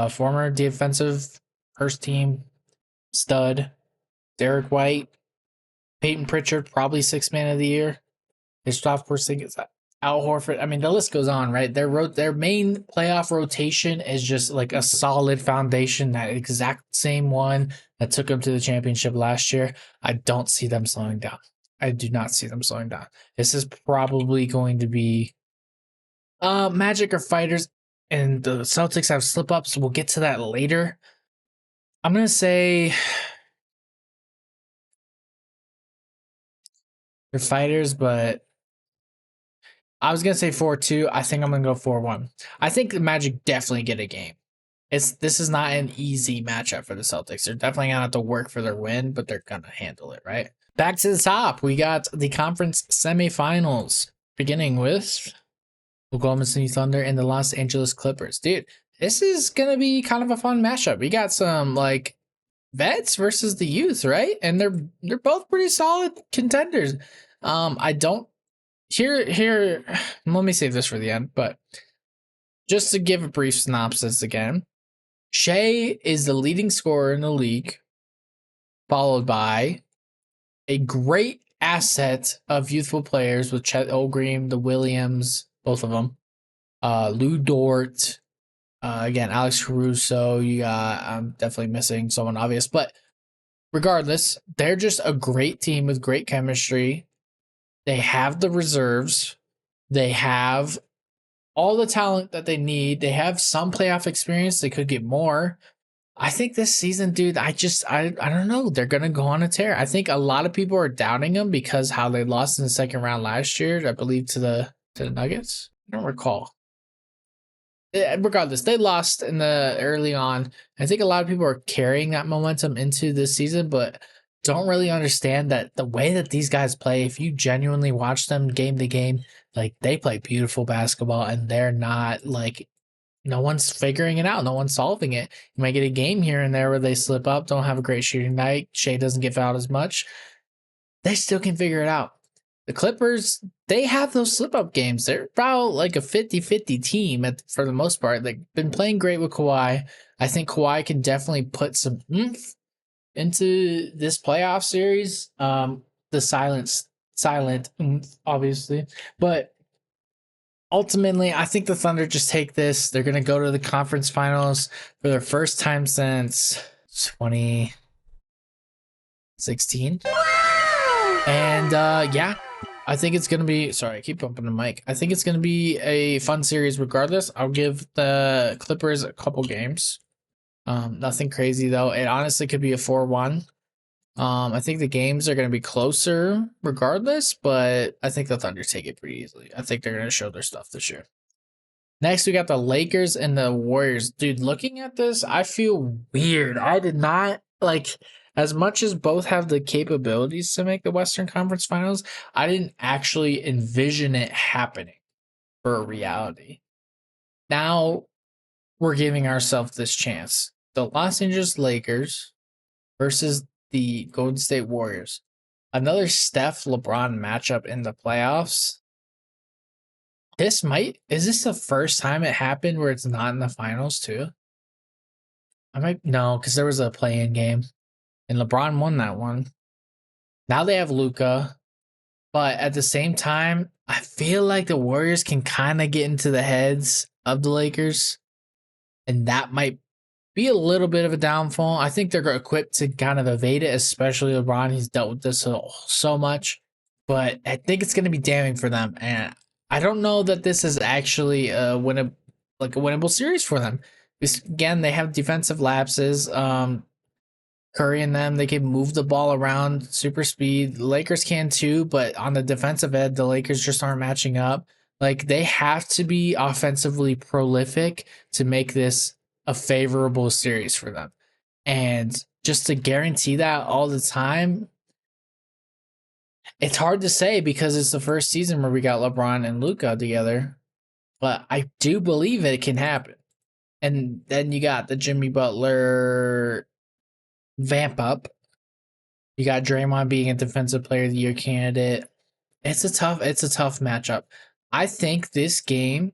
former defensive first team stud, Derek White, Peyton Pritchard, probably 6th man of the year. Kristaps Porzingis, Al Horford. I mean, the list goes on, right? Their main playoff rotation is just like a solid foundation, that exact same one that took them to the championship last year. I don't see them slowing down. I do not see them slowing down. This is probably going to be Magic or Fighters, and the Celtics have slip-ups. We'll get to that later. I'm going to say they're Fighters, but I was going to say 4-2. I think I'm going to go 4-1. I think the Magic definitely get a game. This is not an easy matchup for the Celtics. They're definitely going to have to work for their win, but they're going to handle it, right? Back to the top, we got the conference semifinals, beginning with Oklahoma City Thunder and the Los Angeles Clippers. Dude, this is going to be kind of a fun matchup. We got some, like, vets versus the youth, right? And they're both pretty solid contenders. I don't here let me save this for the end, but just to give a brief synopsis again, Shea is the leading scorer in the league, followed by a great asset of youthful players with Chet Holmgren, the Williams, both of them, Lou Dort, again, Alex Caruso. You got, I'm definitely missing someone obvious, but regardless, they're just a great team with great chemistry. They have the reserves. They have all the talent that they need. They have some playoff experience. They could get more. I think this season, dude, I don't know. They're gonna go on a tear. I think a lot of people are doubting them because how they lost in the second round last year, I believe to the Nuggets. I don't recall. Regardless, they lost in the early on. I think a lot of people are carrying that momentum into this season, but don't really understand that the way that these guys play, if you genuinely watch them game to game, like they play beautiful basketball and they're not like no one's figuring it out. No one's solving it. You might get a game here and there where they slip up, don't have a great shooting night. Shea doesn't get fouled as much. They still can figure it out. The Clippers, they have those slip up games. They're about like a 50-50 team for the most part. They've been playing great with Kawhi. I think Kawhi can definitely put some oomph into this playoff series. The silent oomph, obviously. But ultimately, I think the Thunder just take this. They're going to go to the conference finals for their first time since 2016. And yeah, I think it's going to be. Sorry, I keep bumping the mic. I think it's going to be a fun series regardless. I'll give the Clippers a couple games. Nothing crazy though. It honestly could be a 4-1. I think the games are going to be closer regardless, but I think the Thunder take it pretty easily. I think they're going to show their stuff this year. Next, we got the Lakers and the Warriors. Dude, looking at this, I feel weird. I did not like, as much as both have the capabilities to make the Western Conference Finals, I didn't actually envision it happening for a reality. Now we're giving ourselves this chance. The Los Angeles Lakers versus the Golden State Warriors. Another Steph LeBron matchup in the playoffs. Is this the first time it happened where it's not in the finals too? No, because there was a play-in game and LeBron won that one. Now they have Luka, but at the same time, I feel like the Warriors can kind of get into the heads of the Lakers, and that might be a little bit of a downfall. I think they're equipped to kind of evade it, especially LeBron. He's dealt with this so much, but I think it's going to be damning for them. And I don't know that this is actually a winnable series for them. Again, they have defensive lapses. Curry and them, they can move the ball around super speed. The Lakers can too, but on the defensive end, the Lakers just aren't matching up. Like they have to be offensively prolific to make this a favorable series for them. And just to guarantee that all the time, it's hard to say because it's the first season where we got LeBron and Luka together. But I do believe it can happen. And then you got the Jimmy Butler vamp up. You got Draymond being a defensive player of the year candidate. It's a tough matchup. I think this series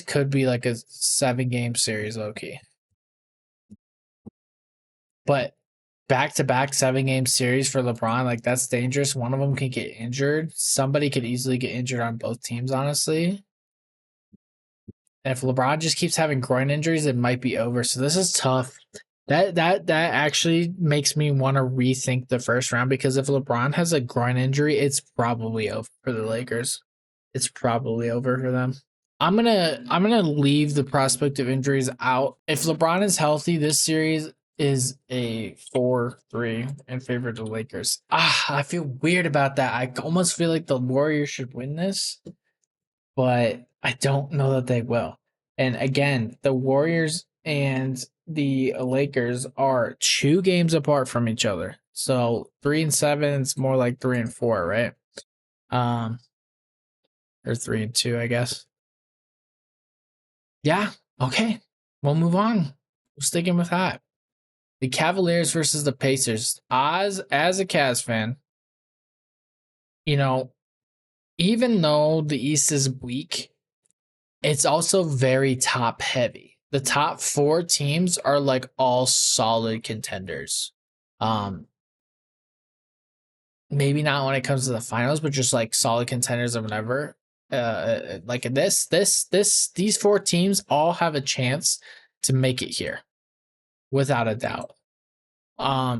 could be like a 7-game series, low-key. But back-to-back 7-game series for LeBron, like that's dangerous. One of them can get injured. Somebody could easily get injured on both teams, honestly. And if LeBron just keeps having groin injuries, it might be over. So this is tough. That actually makes me want to rethink the first round because if LeBron has a groin injury, it's probably over for the Lakers. It's probably over for them. I'm gonna leave the prospect of injuries out. If LeBron is healthy, this series is a 4-3 in favor of the Lakers. I feel weird about that. I almost feel like the Warriors should win this, but I don't know that they will. And again, the Warriors and the Lakers are 2 games apart from each other. So 3-7 is more like 3-4, right? Or 3-2, I guess. Yeah, okay. We'll move on. We're sticking with that. The Cavaliers versus the Pacers. As a Cavs fan, even though the East is weak, it's also very top heavy. The top 4 teams are like all solid contenders. Maybe not when it comes to the finals, but just like solid contenders or whatever. Like these 4 teams all have a chance to make it here, without a doubt. I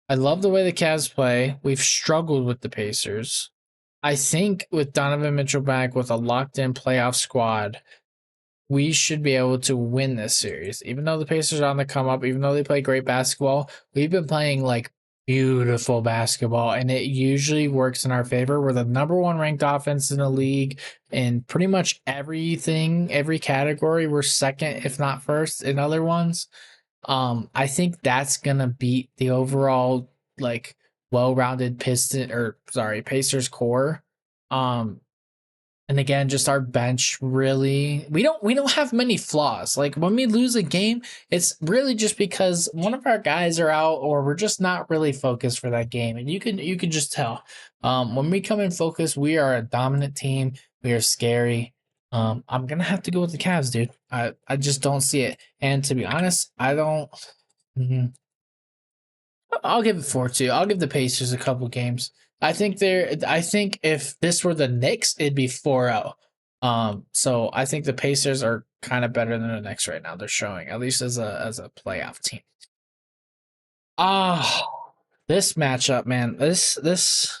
love the way the Cavs play. We've struggled with the Pacers. I think with Donovan Mitchell back with a locked in playoff squad, we should be able to win this series. Even though the Pacers are on the come up, even though they play great basketball, we've been playing like beautiful basketball, and it usually works in our favor. We're the number one ranked offense in the league in pretty much everything, every category. We're second, if not first, in other ones. I think that's gonna beat the overall like well-rounded Pacers core. Um, and again, just our bench really we don't have many flaws. Like when we lose a game, it's really just because one of our guys are out or we're just not really focused for that game. And you can just tell. When we come in focus, we are a dominant team. We are scary. I'm gonna have to go with the Cavs, dude. I just don't see it. And to be honest, I don't. Mhm. I'll give it 4-2. I'll give the Pacers a couple games. I think if this were the Knicks, it'd be 4-0. So I think the Pacers are kind of better than the Knicks right now. They're showing, at least as a playoff team. Ah, this matchup, man. This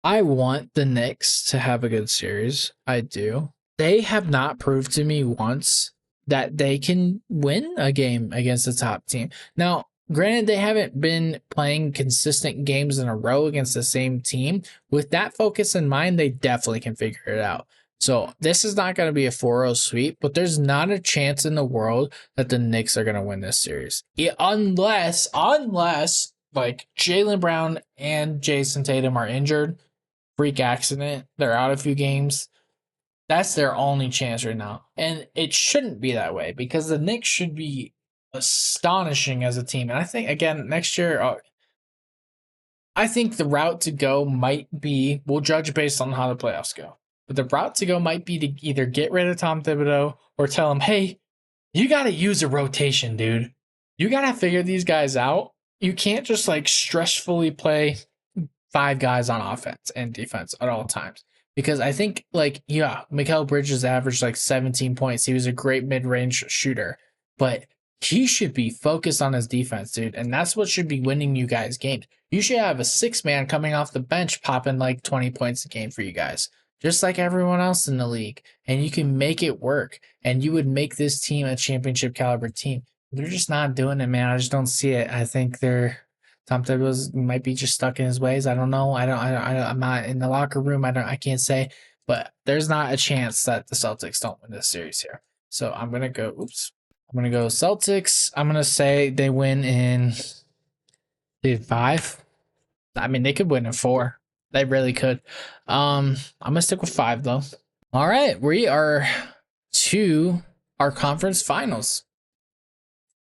I want the Knicks to have a good series. I do. They have not proved to me once that they can win a game against a top team. Now, granted, they haven't been playing consistent games in a row against the same team. With that focus in mind, they definitely can figure it out. So this is not going to be a 4-0 sweep, but there's not a chance in the world that the Knicks are going to win this series. Unless like Jaylen Brown and Jason Tatum are injured, freak accident, they're out a few games. That's their only chance right now. And it shouldn't be that way because the Knicks should be astonishing as a team. And I think, again, next year, I think the route to go might be, we'll judge based on how the playoffs go. But the route to go might be to either get rid of Tom Thibodeau or tell him, hey, you got to use a rotation, dude. You got to figure these guys out. You can't just like stressfully play 5 guys on offense and defense at all times. Because I think, like, yeah, Mikal Bridges averaged like 17 points. He was a great mid range shooter, but he should be focused on his defense, dude. And that's what should be winning you guys games. You should have a 6-man coming off the bench popping like 20 points a game for you guys, just like everyone else in the league. And you can make it work. And you would make this team a championship caliber team. They're just not doing it, man. I just don't see it. I think Tom Thibodeau might be just stuck in his ways. I don't know. I'm not in the locker room. I can't say, but there's not a chance that the Celtics don't win this series here. So I'm gonna go. Oops. I'm gonna go Celtics. I'm gonna say they win in 5. I mean, they could win in 4. They really could. I'm gonna stick with 5 though. All right, we are to our conference finals.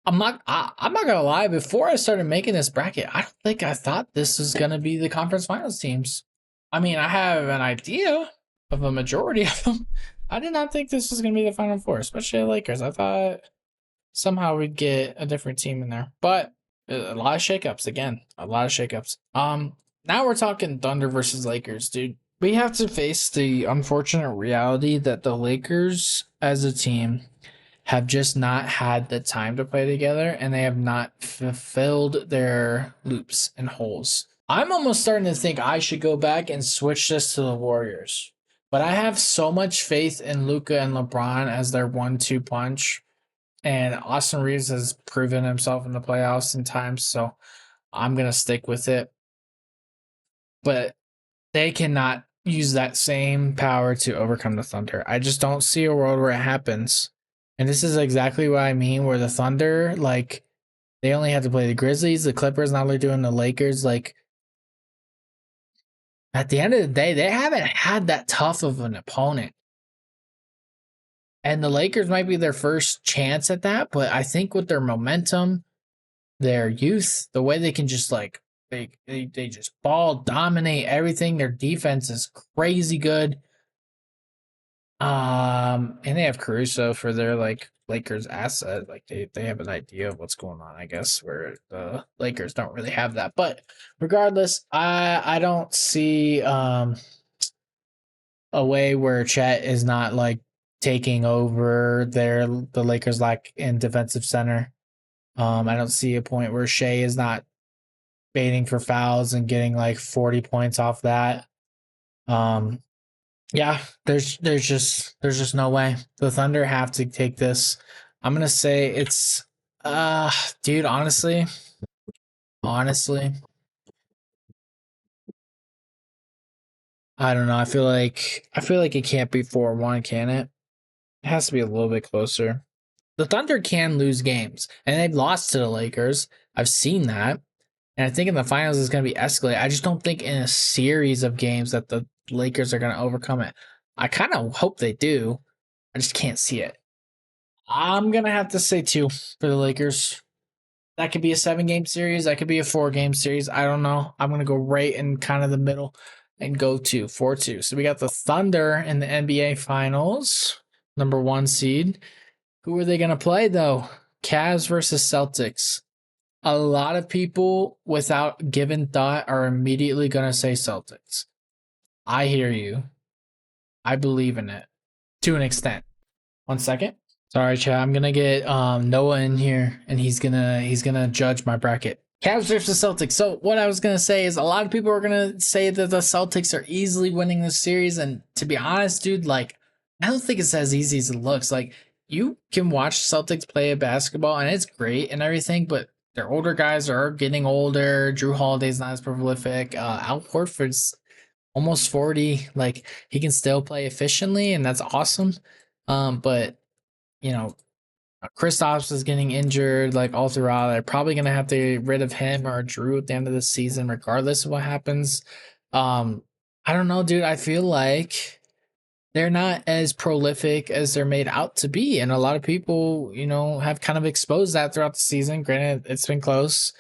I'm not gonna lie. Before I started making this bracket, I don't think I thought this was gonna be the conference finals teams. I mean, I have an idea of a majority of them. I did not think this was gonna be the final 4, especially the Lakers. I thought somehow we'd get a different team in there, but a lot of shakeups again. A lot of shakeups. Now we're talking Thunder versus Lakers, dude. We have to face the unfortunate reality that the Lakers as a team have just not had the time to play together and they have not fulfilled their loops and holes. I'm almost starting to think I should go back and switch this to the Warriors. But I have so much faith in Luka and LeBron as their 1-2 punch. And Austin Reeves has proven himself in the playoffs in times, so I'm going to stick with it. But they cannot use that same power to overcome the Thunder. I just don't see a world where it happens. And this is exactly what I mean, where the Thunder, like, they only have to play the Grizzlies, the Clippers, now they're doing the Lakers. Like, at the end of the day, they haven't had that tough of an opponent. And the Lakers might be their first chance at that, but I think with their momentum, their youth, the way they can just, like, they just ball dominate everything. Their defense is crazy good. And they have Caruso for their like Lakers asset. Like they have an idea of what's going on, I guess, where the Lakers don't really have that. But regardless, I don't see a way where Chet is not like taking over the Lakers like in defensive center. I don't see a point where Shea is not baiting for fouls and getting like 40 points off that. Um, yeah, there's just no way. The Thunder have to take this. I'm gonna say it's dude, honestly, I don't know. I feel like it can't be 4-1, can it? It has to be a little bit closer. The Thunder can lose games, and they've lost to the Lakers. I've seen that. And I think in the finals it's going to be escalated. I just don't think in a series of games that the Lakers are going to overcome it. I kind of hope they do. I just can't see it. I'm going to have to say two for the Lakers. That could be a 7-game series. That could be a 4-game series. I don't know. I'm going to go right in kind of the middle and go to 4-2. So we got the Thunder in the NBA Finals, number 1 seed. Who are they going to play, though? Cavs versus Celtics. A lot of people, without given thought, are immediately going to say Celtics. I hear you. I believe in it to an extent. 1 second. Sorry, Chad. I'm gonna get Noah in here, and he's gonna judge my bracket. Cavs versus Celtics. So what I was gonna say is a lot of people are gonna say that the Celtics are easily winning this series, and to be honest, dude, like I don't think it's as easy as it looks. Like you can watch Celtics play a basketball, and it's great and everything, but their older guys are getting older. Drew Holiday's not as prolific. Al Horford's almost 40. Like he can still play efficiently, and that's awesome. But you know, Kristaps is getting injured like all throughout. They're probably gonna have to get rid of him or Drew at the end of the season, regardless of what happens. Um, I don't know, dude. I feel like they're not as prolific as they're made out to be, and a lot of people, have kind of exposed that throughout the season. Granted, it's been close.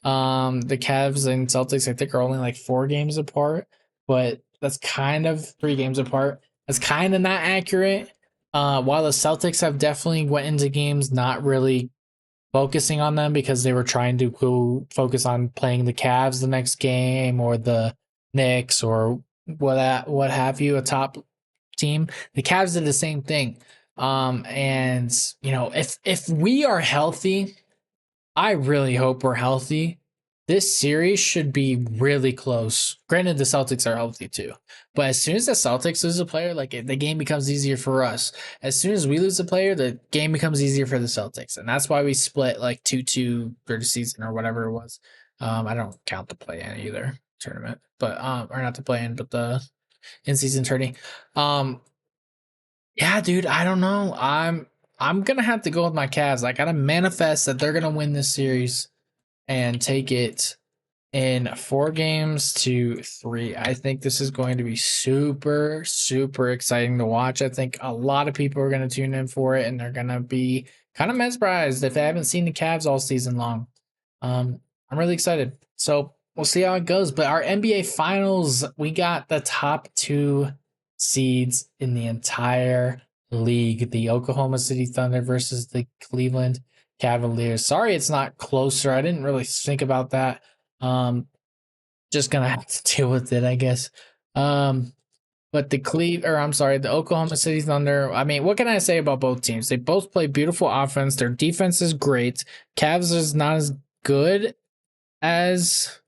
The Cavs and Celtics, I think, are only like 4 games apart, but that's kind of 3 games apart. That's kind of not accurate. While the Celtics have definitely went into games not really focusing on them because they were trying to go focus on playing the Cavs the next game or the Knicks or what have you, a top team. The Cavs did the same thing. And if we are healthy, I really hope we're healthy. This series should be really close. Granted, the Celtics are healthy too, but as soon as the Celtics lose a player, like the game becomes easier for us. As soon as we lose a player, the game becomes easier for the Celtics, and that's why we split like 2-2 for the season or whatever it was. I don't count the play-in either tournament, but or not the play-in, but the in-season tourney. Um, yeah, dude, I don't know. I'm gonna have to go with my Cavs. I gotta manifest that they're gonna win this series and take it in 4 games to 3. I think this is going to be super, super exciting to watch. I think a lot of people are going to tune in for it, and they're going to be kind of mesmerized if they haven't seen the Cavs all season long. I'm really excited. So we'll see how it goes. But our NBA Finals, we got the top 2 seeds in the entire league: the Oklahoma City Thunder versus the Cleveland Cavaliers. Sorry, it's not closer. I didn't really think about that. Just gonna have to deal with it, I guess. But the Oklahoma City Thunder. I mean, what can I say about both teams? They both play beautiful offense. Their defense is great. Cavs is not as good as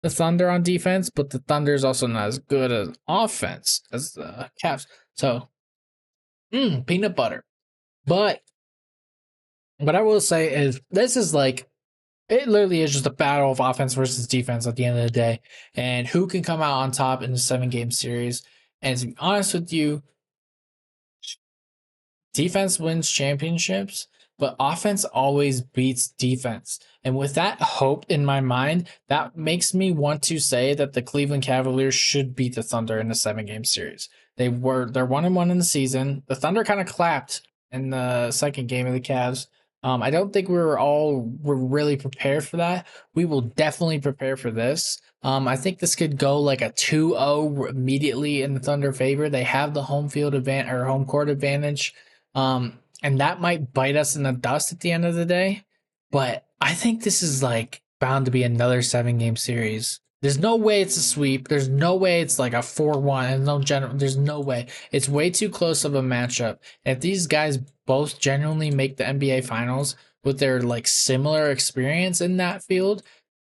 the Thunder on defense, but the Thunder is also not as good as offense as the Cavs. So, peanut butter. But what I will say is this is like it literally is just a battle of offense versus defense at the end of the day, and who can come out on top in the 7-game series. And to be honest with you, defense wins championships, but offense always beats defense. And with that hope in my mind, that makes me want to say that the Cleveland Cavaliers should beat the Thunder in the 7-game series. They're 1-1 in the season. The Thunder kind of clapped in the second game of the Cavs. I don't think we're really prepared for that. We will definitely prepare for this. I think this could go like a 2-0 immediately in the Thunder favor. They have the home field advantage or home court advantage. And that might bite us in the dust at the end of the day. But I think this is like bound to be another 7-game series. There's no way it's a sweep. There's no way it's like a 4-1. There's no way. It's way too close of a matchup. If these guys both genuinely make the NBA Finals with their like similar experience in that field,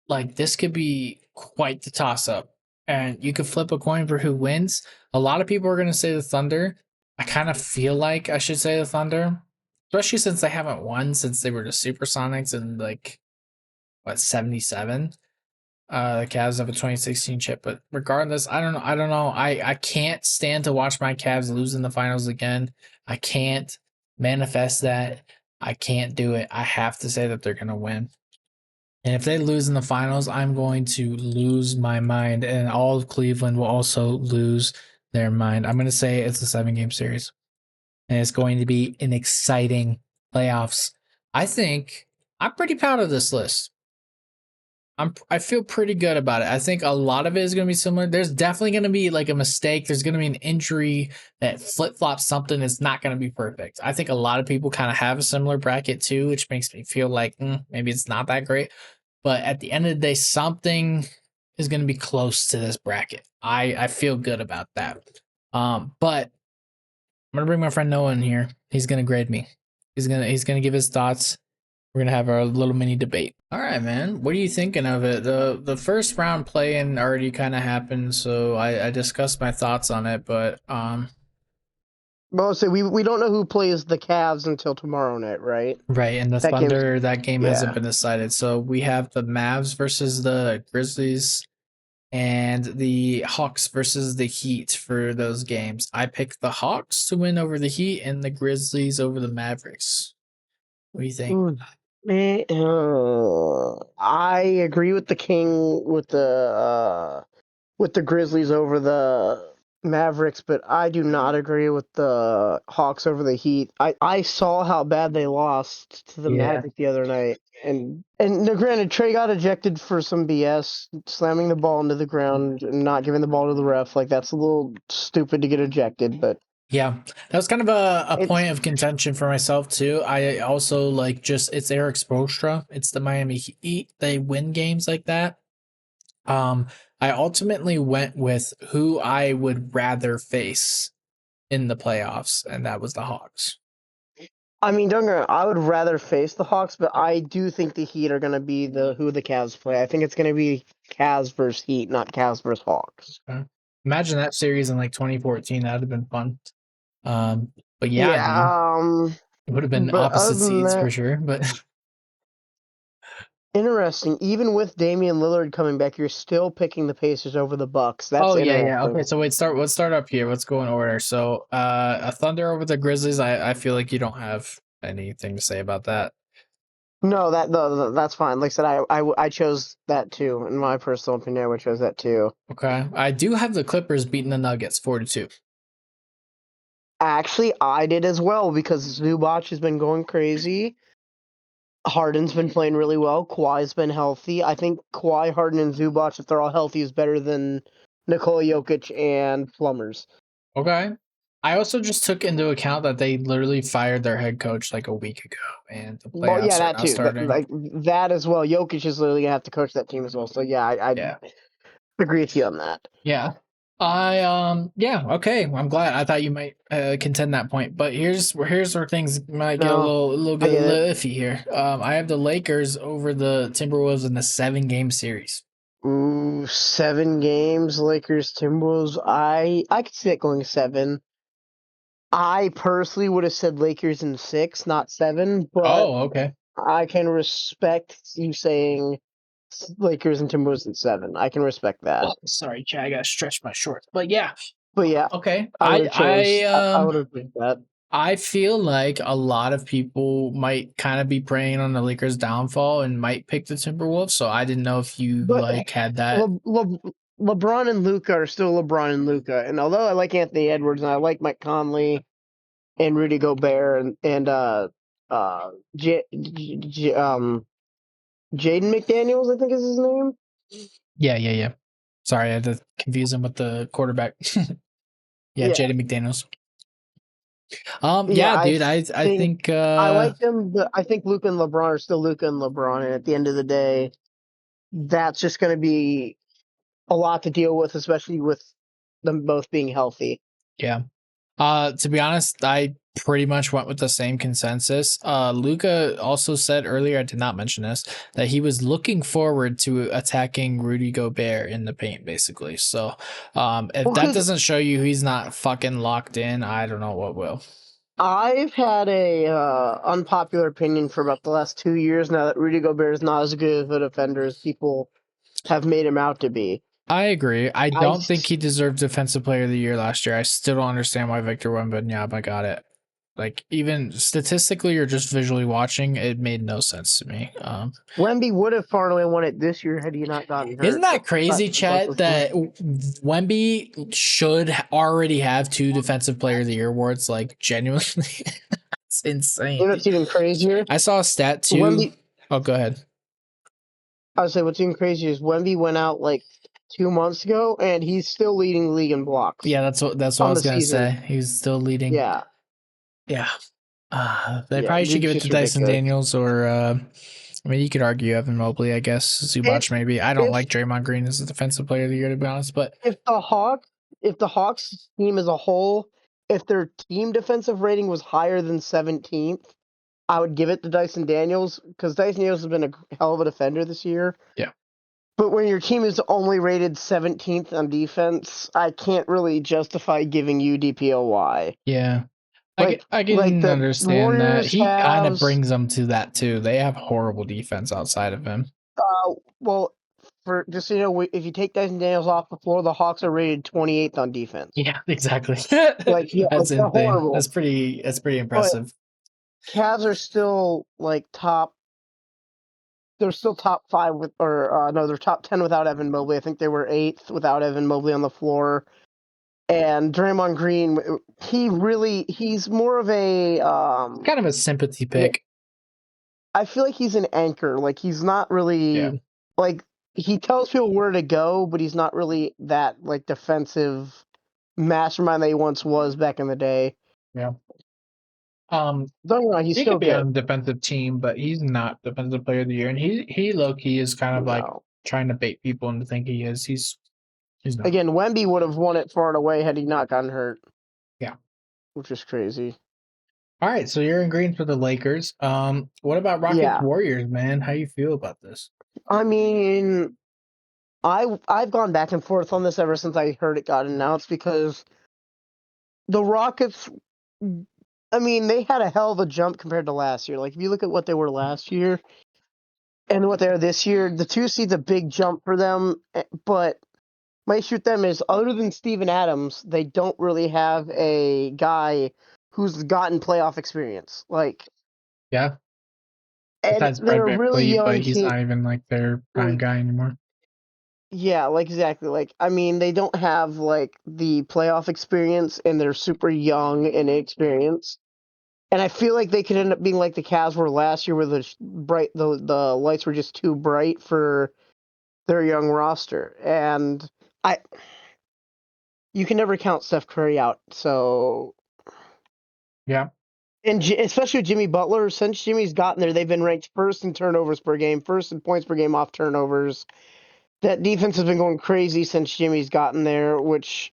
like this could be quite the toss up. and you could flip a coin for who wins. A lot of people are going to say the Thunder. I kind of feel like I should say the Thunder, especially since they haven't won since they were the Supersonics in like what 77. The Cavs have a 2016 chip, but regardless, I don't know. I don't know. I can't stand to watch my Cavs lose in the finals again. I can't manifest that. I can't do it. I have to say that they're going to win. And if they lose in the finals, I'm going to lose my mind, and all of Cleveland will also lose their mind. I'm going to say it's a 7-game series, and it's going to be an exciting playoffs. I think I'm pretty proud of this list. I feel pretty good about it. I think a lot of it is going to be similar. There's definitely going to be like a mistake. There's going to be an injury that flip flops something. It's not going to be perfect. I think a lot of people kind of have a similar bracket too, which makes me feel like maybe it's not that great. But at the end of the day, something is going to be close to this bracket. I feel good about that. But I'm gonna bring my friend Noah in here. He's gonna grade me. He's gonna give his thoughts. We're gonna have our little mini debate. All right, man. What are you thinking of it? The first round play-in already kind of happened, so I discussed my thoughts on it. But Well, so we don't know who plays the Cavs until tomorrow night, right? right, and the That game's- Thunder, that game hasn't yeah. been decided. So we have the Mavs versus the Grizzlies, and the Hawks versus the Heat for those games. I picked the Hawks to win over the Heat and the Grizzlies over the Mavericks. What do you think? Ooh, man, I agree with the King with the Grizzlies over the Mavericks, but I do not agree with the Hawks over the Heat. I saw how bad they lost to the Yeah. Magic the other night, and no, granted, Trey got ejected for some BS, slamming the ball into the ground and not giving the ball to the ref. Like, that's a little stupid to get ejected, but Yeah, that was kind of a it's point of contention for myself too. I also like just it's Eric Spoelstra. It's the Miami Heat. They win games like that. I ultimately went with who I would rather face in the playoffs, and that was the Hawks. I mean, don't get me wrong, I would rather face the Hawks, but I do think the Heat are going to be who the Cavs play. I think it's going to be Cavs versus Heat, not Cavs versus Hawks. Okay. Imagine that series in like 2014. That would have been fun. But yeah, dude, it would have been but other opposite than seeds that, for sure. But interesting. Even with Damian Lillard coming back, you're still picking the Pacers over the Bucks. That's oh yeah, interesting. okay. So let's start up here. Let's go in order. So a Thunder over the Grizzlies. I feel like you don't have anything to say about that. No, that's fine. Like I said, I chose that too. In my personal opinion, I would chose that too. Okay. I do have the Clippers beating the Nuggets 4-2. Actually, I did as well because Zubac has been going crazy. Harden's been playing really well. Kawhi's been healthy. I think Kawhi, Harden, and Zubac, if they're all healthy, is better than Nikola Jokic and Plumbers. Okay. I also just took into account that they literally fired their head coach like a week ago, and the playoffs Well, yeah, are that now too. starting. Like that as well. Jokic is literally gonna have to coach that team as well. So yeah, I Yeah. agree with you on that. Yeah. Yeah, okay. I'm glad. I thought you might contend that point. But here's where things might get a No, little I get it. iffy here. I have the Lakers over the Timberwolves in the 7-game series. Ooh, 7 games, Lakers, Timberwolves. I could see it going 7. I personally would have said Lakers in 6, not 7, but Oh, okay. I can respect you saying Lakers and Timberwolves in 7. I can respect that. Oh, sorry, Chad, I gotta stretch my shorts. But yeah. But yeah, Okay. I would have chose. I I would have picked that. I feel like a lot of people might kind of be preying on the Lakers' downfall and might pick the Timberwolves. So I didn't know if you But like had that. LeBron and Luca are still LeBron and Luca, and although I like Anthony Edwards and I like Mike Conley and Rudy Gobert and Jaden McDaniels, I think is his name. Yeah. Sorry, I had to confuse him with the quarterback. Yeah, Jaden McDaniels. Yeah, Dude, I think I like them, but I think Luca and LeBron are still Luca and LeBron, and at the end of the day, that's just going to be a lot to deal with, especially with them both being healthy. yeah. To be honest, I pretty much went with the same consensus. Luca also said earlier, I did not mention this, that he was looking forward to attacking Rudy Gobert in the paint, basically. So if Well, that 'cause doesn't show you he's not fucking locked in, I don't know what will. I've had a unpopular opinion for about the last 2 years now that Rudy Gobert is not as good of a defender as people have made him out to be. I agree. I I don't think he deserved Defensive Player of the Year last year. I still don't understand why Victor Wembanyama got it. Like, even statistically or just visually watching, it made no sense to me. Wemby would have far and away won it this year had he not gotten hurt. Isn't that but crazy, that's Chet, the that thing. Wemby should already have 2 Defensive Player of the Year awards? Like, genuinely, it's insane. You know what's even crazier? I saw a stat too. Wemby, Oh, go ahead. I would say what's even crazier is Wemby went out like 2 months ago and he's still leading the league in blocks. Yeah, that's what I on was the gonna season. say. He's still leading. Yeah. Yeah. They Yeah, probably should dude's give it just to Dyson ridiculous. Daniels or I mean, you could argue Evan Mobley, I guess. Zubac If maybe. I don't if like Draymond Green as a defensive player of the year, to be honest. But if the Hawks team as a whole, if their team defensive rating was higher than 17th, I would give it to Dyson Daniels because Dyson Daniels has been a hell of a defender this year. Yeah. But when your team is only rated 17th on defense, I can't really justify giving you DPOY. yeah, Like I like can the understand that. Warriors He kind of have brings them to that too. They have horrible defense outside of him. well, for just so you know, if you take Dyson Daniels off the floor, the Hawks are rated 28th on defense. Yeah, exactly. Like yeah, That's they're insane. horrible. That's pretty But impressive. Cavs are still like top. They're still top 5 with, or no, they're top 10 without Evan Mobley. I think they were 8th without Evan Mobley on the floor. And Draymond Green, he's more of a Kind of a sympathy pick. I feel like he's an anchor. Like he's not really like he tells people where to go, but he's not really that like defensive mastermind that he once was back in the day. Yeah. Don't get me wrong, he's He still could be on good. a defensive team, but he's not defensive player of the year. And he low key is kind of like No. trying to bait people into thinking he is. He's not. Again, Wemby would have won it far and away had he not gotten hurt. Yeah. Which is crazy. All right, so you're in green for the Lakers. What about Rockets Yeah. Warriors, man? How you feel about this? I mean, I've gone back and forth on this ever since I heard it got announced because the Rockets, I mean, they had a hell of a jump compared to last year. Like if you look at what they were last year and what they are this year, the 2 seed's a big jump for them. But my issue with them is, other than Steven Adams, they don't really have a guy who's gotten playoff experience. Like, Yeah. and Besides they're Fred a really VanVleet, but young he's team. not even like their prime guy anymore. Yeah, like exactly. Like I mean, they don't have like the playoff experience, and they're super young and inexperienced. And I feel like they could end up being like the Cavs were last year, where the lights were just too bright for their young roster. And you can never count Steph Curry out. So Yeah. and especially with Jimmy Butler, since Jimmy's gotten there, they've been ranked first in turnovers per game, first in points per game off turnovers. That defense has been going crazy since Jimmy's gotten there, which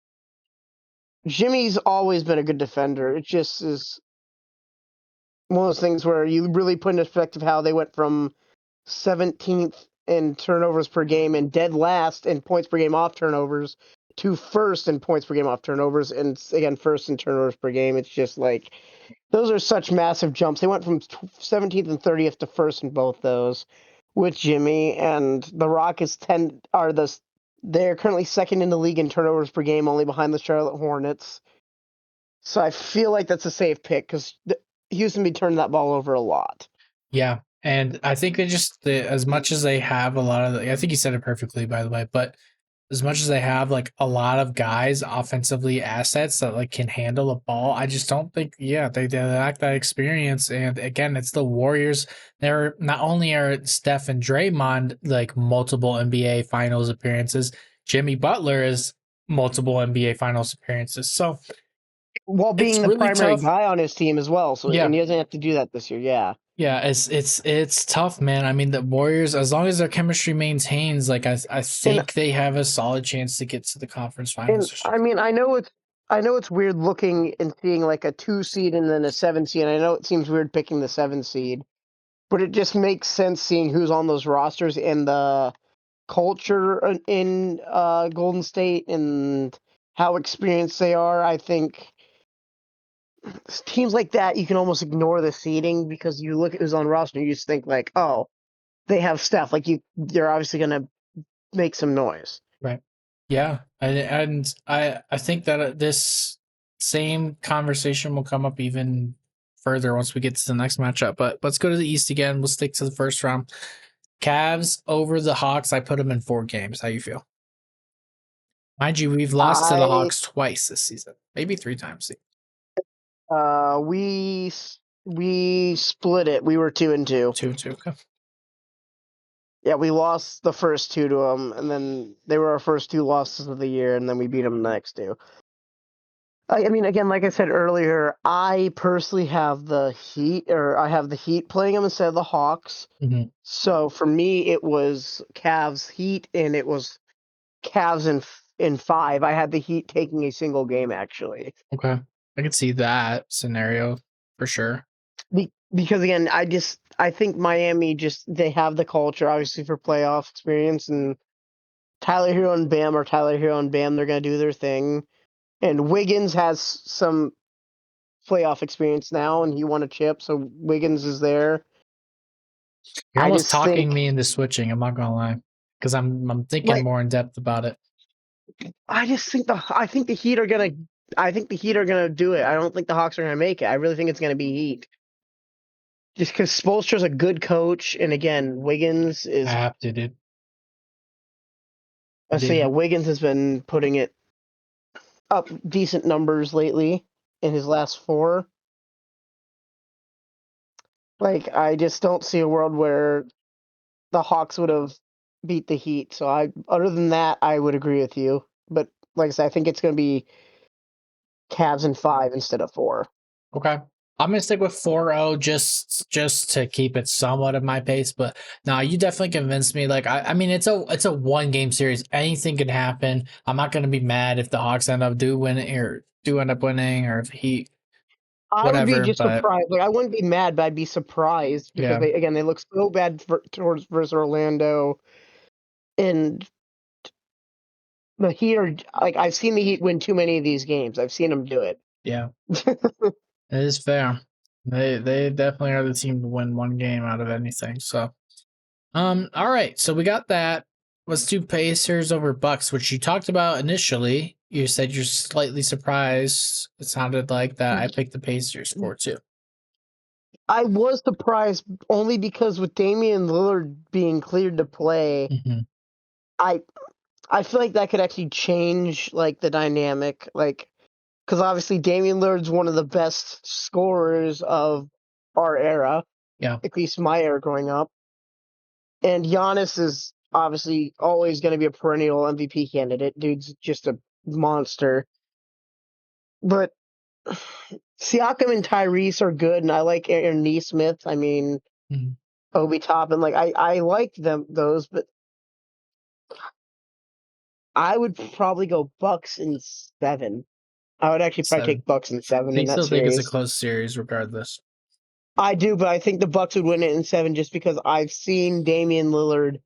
Jimmy's always been a good defender. It just is one of those things where you really put into perspective how they went from 17th in turnovers per game and dead last in points per game off turnovers to first in points per game off turnovers, and again first in turnovers per game. It's just like those are such massive jumps. They went from 17th and 30th to first in both those with Jimmy, and the Rockets they're currently second in the league in turnovers per game, only behind the Charlotte Hornets. So I feel like that's a safe pick because Houston be turning that ball over a lot. Yeah. And I think as much as they have a lot of, I think you said it perfectly, by the way, but as much as they have like a lot of guys, offensively assets that like can handle a ball, I just don't think, they lack that experience. And again, it's the Warriors. They're not only are Steph and Draymond like multiple NBA Finals appearances, Jimmy Butler is multiple NBA Finals appearances. So while being it's the really primary tough. guy on his team as well. So Yeah. and he doesn't have to do that this year. Yeah. Yeah, it's tough, man. I mean, the Warriors, as long as their chemistry maintains, like I think they have a solid chance to get to the conference finals. And I mean, I know I know it's weird looking and seeing like a 2 seed and then a 7 seed. I know it seems weird picking the 7 seed, but it just makes sense seeing who's on those rosters and the culture in Golden State and how experienced they are. I think teams like that you can almost ignore the seeding because you look at who's on roster and you just think like, oh, they have stuff. Like they're obviously gonna make some noise. Right. Yeah, I think that this same conversation will come up even further once we get to the next matchup. But let's go to the East again. We'll stick to the first round. Cavs over the Hawks. I put them in 4 games. How you feel? Mind you, we've lost to the I Hawks twice this season, maybe 3 times. we split it. We were 2-2. 2-2. Okay. Yeah, we lost the first 2 to them, and then they were our first 2 losses of the year, and then we beat them the next 2. I mean, again, like I said earlier, I personally have the Heat, or I have the Heat playing them instead of the Hawks. Mhm. So for me, it was Cavs Heat, and it was Cavs in 5. I had the Heat taking a single game actually, Okay. I can see that scenario for sure. because again, I think Miami they have the culture obviously for playoff experience, and Tyler Hero and Bam are Tyler Hero and Bam. They're gonna do their thing, and Wiggins has some playoff experience now, and he won a chip, so Wiggins is there. You're I almost just talking think, me into switching. I'm not gonna lie, because I'm thinking like, more in depth about it. I think the Heat are gonna. I think the Heat are gonna do it. I don't think the Hawks are gonna make it. I really think it's gonna be Heat. Just because Spoelstra's a good coach, and again, Wiggins I is. have to, dude. So yeah, Wiggins has been putting it up decent numbers lately in his last 4. Like, I just don't see a world where the Hawks would have beat the Heat. So other than that, I would agree with you. But like I said, I think it's going to be Cavs in 5 instead of 4. Okay. I'm gonna stick with 4-0 just to keep it somewhat of my pace. But no, you definitely convinced me. Like I mean it's a 1 game series. Anything can happen. I'm not gonna be mad if the Hawks end up do end up winning, or if he I would be whatever. just But surprised. Like, I wouldn't be mad, but I'd be surprised because yeah. they look so bad towards versus Orlando, and the Heat are like, I've seen the Heat win too many of these games. I've seen them do it. Yeah. It is fair. They definitely are the team to win 1 game out of anything. So all right. So we got that. Let's do Pacers over Bucks, which you talked about initially. You said you're slightly surprised. It sounded like that. I picked the Pacers score too. I was surprised only because with Damian Lillard being cleared to play, Mm-hmm. I I feel like that could actually change like the dynamic, like because obviously Damian Lillard's one of the best scorers of our era, Yeah. at least my era growing up, and Giannis is obviously always going to be a perennial MVP candidate. Dude's just a monster, but Siakam and Tyrese are good, and I like Aaron Neesmith. I mean, Mhm. Obi Toppin, like I like those, but I would probably go Bucks in 7. I would actually probably 7. take Bucks in 7 I in that still think it's a series. close series regardless. I do, but I think the Bucks would win it in 7 just because I've seen Damian Lillard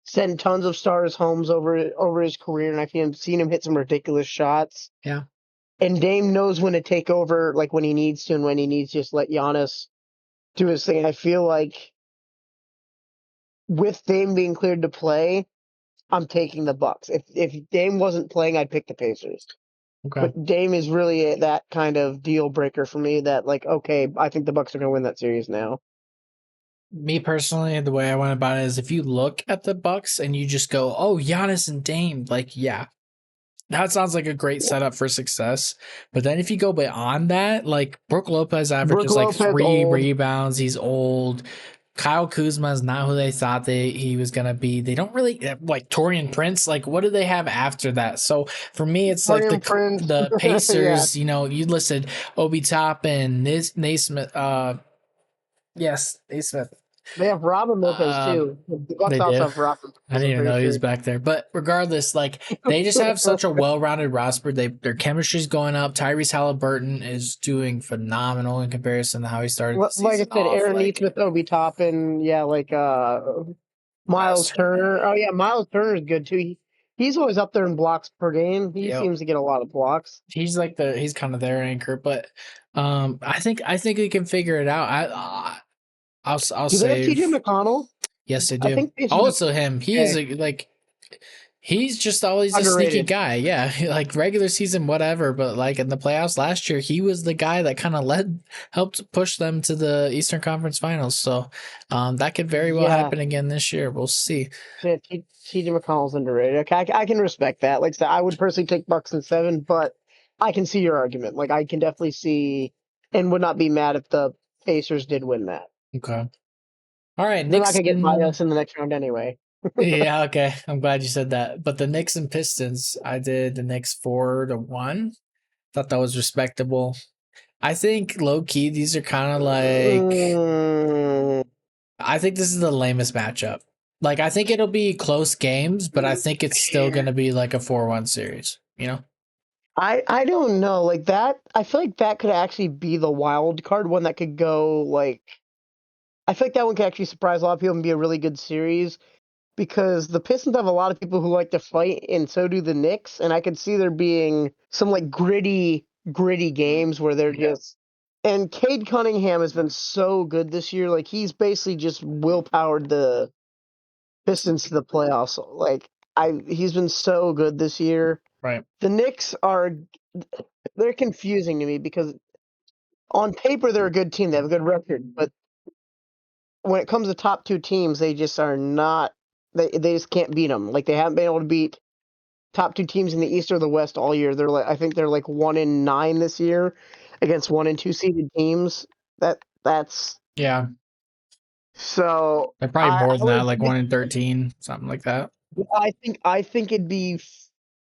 send tons of stars homes over his career, and I've seen him hit some ridiculous shots. Yeah. And Dame knows when to take over, like when he needs to, and when he needs to just let Giannis do his thing. I feel like with Dame being cleared to play, I'm taking the Bucks. If Dame wasn't playing, I'd pick the Pacers. Okay. But Dame is really that kind of deal breaker for me. That like, okay, I think the Bucks are going to win that series now. Me personally, the way I went about it is if you look at the Bucks and you just go, "Oh, Giannis and Dame," like yeah, that sounds like a great setup for success. But then if you go beyond that, like Brook Lopez Brook averages like Lopez 3 old. rebounds. He's old. Kyle Kuzma is not who they thought he was gonna be. They don't really like Torian Prince. Like, what do they have after that? So for me, it's like Torian Prince. the Yeah. Pacers. You know, you listed Obi Toppin, Naismith. Yes, Naismith. They have Robin Lopez Um, too. The Bucks they also do. have Robin I Lopez, didn't I'm even pretty know he was sure. back there. But regardless, like they just have such a well-rounded roster. Their chemistry's going up. Tyrese Halliburton is doing phenomenal in comparison to how he started the Like I season said, off. Aaron Like Nesmith, Obi Toppin, yeah, like Miles Miles Turner. Turner. Oh yeah, Miles Turner is good too. He's always up there in blocks per game. He Yep. seems to get a lot of blocks. He's kind of their anchor, but I think he can figure it out. I'll Do they have TJ save. McConnell? Yes, they I do. think they should. Also, him. He is Okay. like he's just always a sneaky Underrated. guy. Yeah, like regular season, whatever. But like in the playoffs last year, he was the guy that kind of helped push them to the Eastern Conference Finals. So, that could very well Yeah, happen again this year. We'll see. yeah, TJ McConnell's underrated. Okay, I can respect that. Like I said, I would personally take Bucks in 7, but I can see your argument. Like I can definitely see, and would not be mad if the Pacers did win that. Okay. All right, They're not Knicks gonna get by and us in the next round anyway. yeah, okay. I'm glad you said that. But the Knicks and Pistons, I did the Knicks 4-1. Thought that was respectable. I think low key, these are kind of like Mm, I think this is the lamest matchup. Like I think it'll be close games, but I think it's still gonna be like a 4-1 series, you know? I don't know. Like that, I feel like that could actually be the wild card one that could go like. I feel like that one could actually surprise a lot of people and be a really good series because the Pistons have a lot of people who like to fight, and so do the Knicks. And I could see there being some like gritty games where they're just. And Cade Cunningham has been so good this year. Like he's basically just willpowered the Pistons to the playoffs. Like he's been so good this year. Right. The Knicks they're confusing to me because on paper they're a good team. They have a good record, but when it comes to top two teams, they just are not. They just can't beat them. Like they haven't been able to beat top two teams in the East or the West all year. I think they're like 1-9 this year against 1 and 2 seeded teams. That's Yeah. so. They're probably I more than that, would like say 1-13, something like that. I think it'd be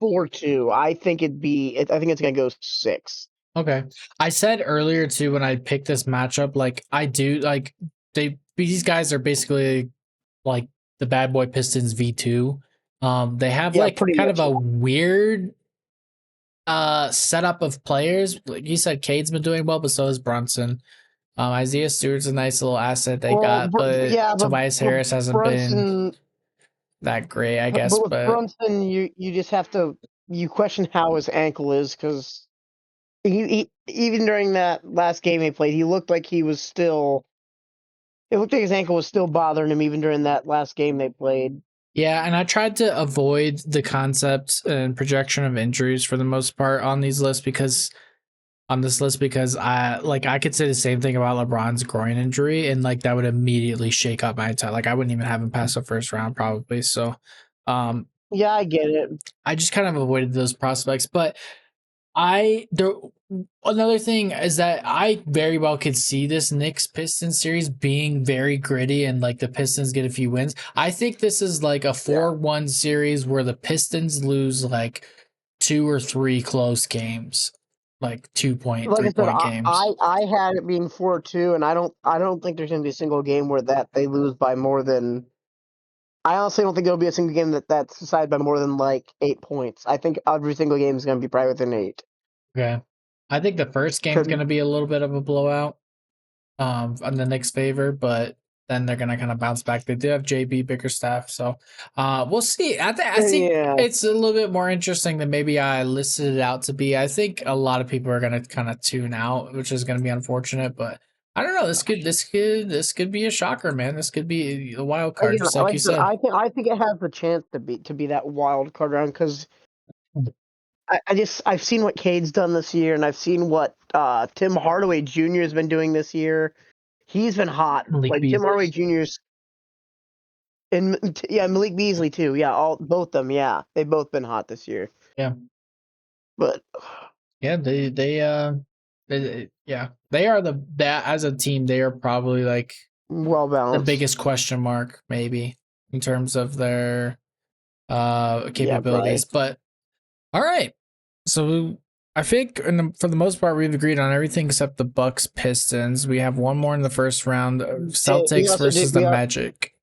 4-2. I think it's gonna go 6. Okay. I said earlier too when I picked this matchup, like I do like these guys are basically like the bad boy Pistons V2. They have Yeah, like pretty kind of much. a weird setup of players. Like you said, Cade's been doing well, but so has Brunson. Isaiah Stewart's a nice little asset they Well, got, but yeah, Tobias but Harris hasn't been Brunson. that great, I guess. But with But Brunson, you just have to question how his ankle is because he even during that last game he played, he looked like he was still. It looked like his ankle was still bothering him even during that last game they played. yeah, and I tried to avoid the concept and projection of injuries for the most part on these lists because I could say the same thing about LeBron's groin injury and like that would immediately shake up my entire like I wouldn't even have him pass the first round probably. So um Yeah, I get it. I just kind of avoided those prospects. But I there another thing is that I very well could see this Knicks Pistons series being very gritty and like the Pistons get a few wins. I think this is like a 4-1 series where the Pistons lose like 2 or 3 close games. Like 2 point, Like I 3 said, point games. I had it being 4-2, and I don't think there's gonna be a single game where that they lose by more than. I honestly don't think there'll be a single game that's decided by more than like 8 points. I think every single game is gonna be probably within 8. Okay. I think the first game's Could gonna be a little bit of a blowout on the Knicks' favor, but then they're gonna kind of bounce back. They do have JB Bickerstaff, so we'll see. I think yeah. it's a little bit more interesting than maybe I listed it out to be. I think a lot of people are gonna kind of tune out, which is gonna be unfortunate, but I don't know. This could be a shocker, man. This could be a wild card, Again, just like like I you said, said. I think it has the chance to be that wild card round because I've seen what Cade's done this year, and I've seen what Tim Hardaway Jr. has been doing this year. He's been hot. Malik Like Tim Beasley. Hardaway Jr.'s and yeah, Malik Beasley too. Yeah, both them. Yeah, they've both been hot this year. Yeah. But Yeah, they are that as a team, they are probably like well the balanced. biggest question mark maybe in terms of their Yeah, capabilities. right. But all right. So I think for the most part we've agreed on everything except the Bucks Pistons. We have one more in the first round. And Celtics versus the Magic.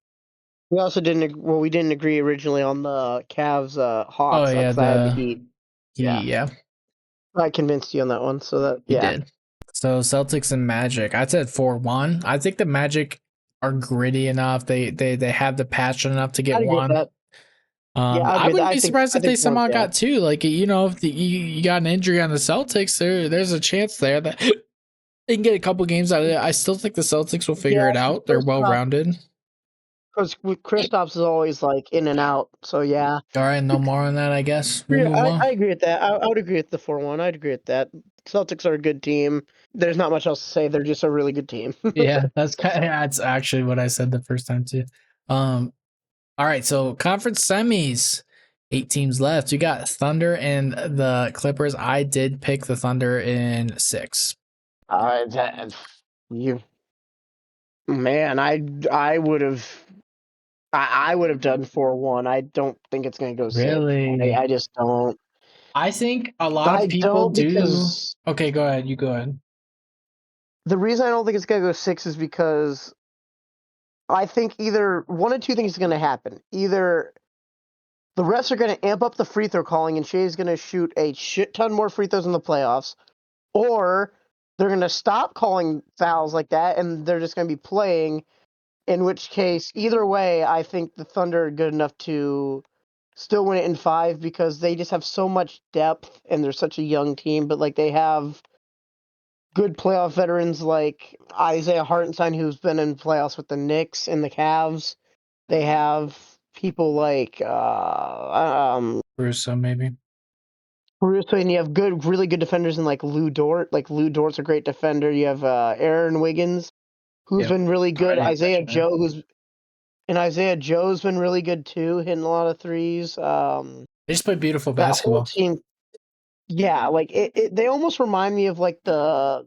we also didn't. Well, we didn't agree originally on the Cavs Oh Hawks yeah, because I had the Heat. yeah, I convinced you on that one. So that you did. So Celtics and Magic. I said 4-1. I think the Magic are gritty enough. They have the passion enough to get I'd agree with one. that. Yeah, I'd I agree with that. wouldn't be surprised I if they think four, somehow yeah. got two. Like if you got an injury on the Celtics, there's a chance there that they can get a couple games out of it. I still think the Celtics will figure it out. They're well rounded. Because Kristaps is always like in and out. So yeah. All right, no more on that. I guess we'll Yeah, move on. I agree with that. I would agree with the 4-1. I'd agree with that. Celtics are a good team. There's not much else to say. They're just a really good team. Yeah, that's actually what I said the first time too. All right, so conference semis, 8 teams left. You got Thunder and the Clippers. I did pick the Thunder in 6. You man, I would have I would have done 4-1. I don't think it's gonna go 6. Really? I just don't. I think a lot I of people don't do. because Okay, go ahead. You go ahead. the reason I don't think it's gonna go 6 is because I think either one of two things is gonna happen. Either the refs are gonna amp up the free throw calling and Shea's gonna shoot a shit ton more free throws in the playoffs, or they're gonna stop calling fouls like that and they're just gonna be playing. In which case, either way, I think the Thunder are good enough to still win it in 5 because they just have so much depth and they're such a young team. But like they have good playoff veterans like Isaiah Hartenstein, who's been in playoffs with the Knicks and the Cavs. They have people like Russo, maybe. Caruso, and you have really good defenders in like Lou Dort. Like Lou Dort's a great defender. You have Aaron Wiggins, who's been really good. Isaiah Joe's been really good too, hitting a lot of threes. They just play beautiful That whole basketball. team, yeah, like they almost remind me of like the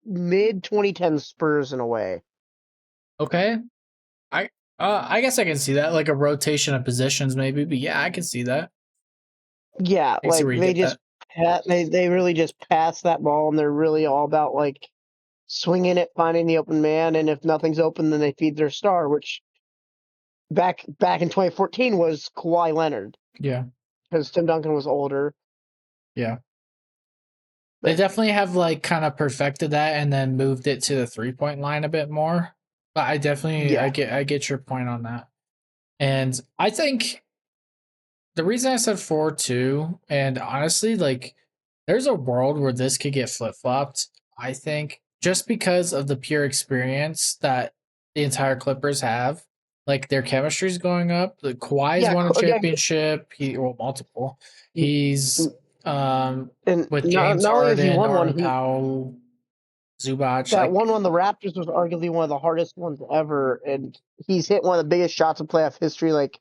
mid 2010 Spurs in a way. Okay. I guess I can see that, like a rotation of positions, maybe. But yeah, I can see that. Yeah, I see like where you get that. they really just pass that ball, and they're really all about like swinging it, finding the open man, and if nothing's open, then they feed their star, which back in 2014 was Kawhi Leonard. Yeah. Because Tim Duncan was older. Yeah. They definitely have like kind of perfected that and then moved it to the 3-point line a bit more. But I definitely I get your point on that. And I think the reason I said 4-2, and honestly, like there's a world where this could get flip flopped. I think just because of the pure experience that the entire Clippers have, like their chemistry's going up. The Kawhi's won a championship. Multiple. He's and with James not only has he Harden, won Norman one, Powell, Zubac. that Like, one on the Raptors was arguably one of the hardest ones ever, and he's hit one of the biggest shots in playoff history. Like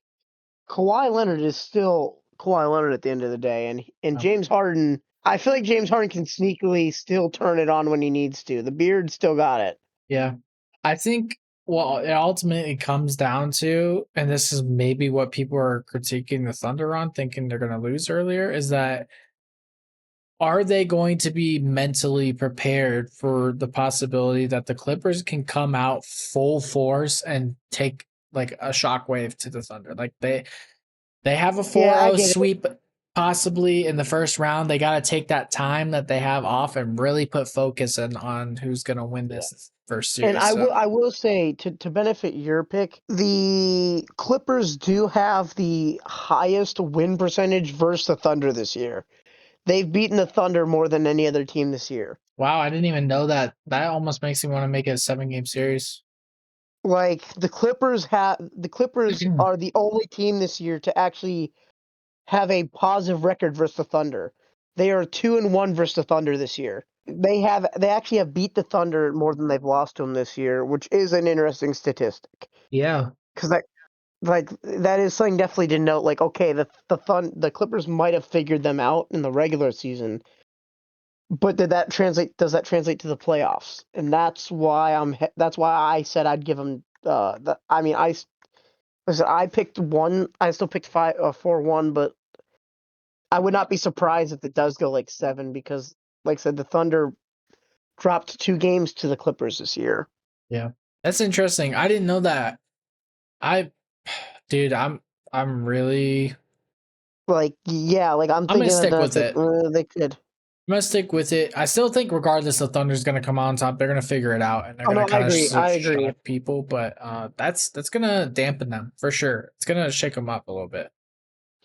Kawhi Leonard is still Kawhi Leonard at the end of the day, and James Harden. I feel like James Harden can sneakily still turn it on when he needs to. The beard still got it. Yeah, I think what it ultimately comes down to, and this is maybe what people are critiquing the Thunder on, thinking they're going to lose earlier, is that are they going to be mentally prepared for the possibility that the Clippers can come out full force and take like a shockwave to the Thunder? Like they have a 4-0 sweep possibly in the first round. They got to take that time that they have off and really put focus on who's going to win this first series. And I will say to benefit your pick, the Clippers do have the highest win percentage versus the Thunder this year. They've beaten the Thunder more than any other team this year. Wow, I didn't even know that. That almost makes me want to make it a 7-game series. Like the Clippers are the only team this year to actually have a positive record versus the Thunder. They are 2-1 versus the Thunder this year. They actually have beat the Thunder more than they've lost to them this year, which is an interesting statistic. Yeah, because that is something definitely to note. Like, okay, the Clippers might have figured them out in the regular season, but does that translate to the playoffs? And that's why I said I'd give them I picked one. I still picked 4-1, but I would not be surprised if it does go like 7 because, like I said, the Thunder dropped 2 games to the Clippers this year. Yeah, that's interesting. I didn't know that. I, dude, I'm really. Like, yeah, like I'm I'm gonna thinking that stick with it. they could. I'm gonna stick with it. I still think, regardless, the Thunder's gonna come on top. They're gonna figure it out, and they're Oh gonna no, I kind of agree. I agree. shock people. But that's gonna dampen them for sure. It's gonna shake them up a little bit.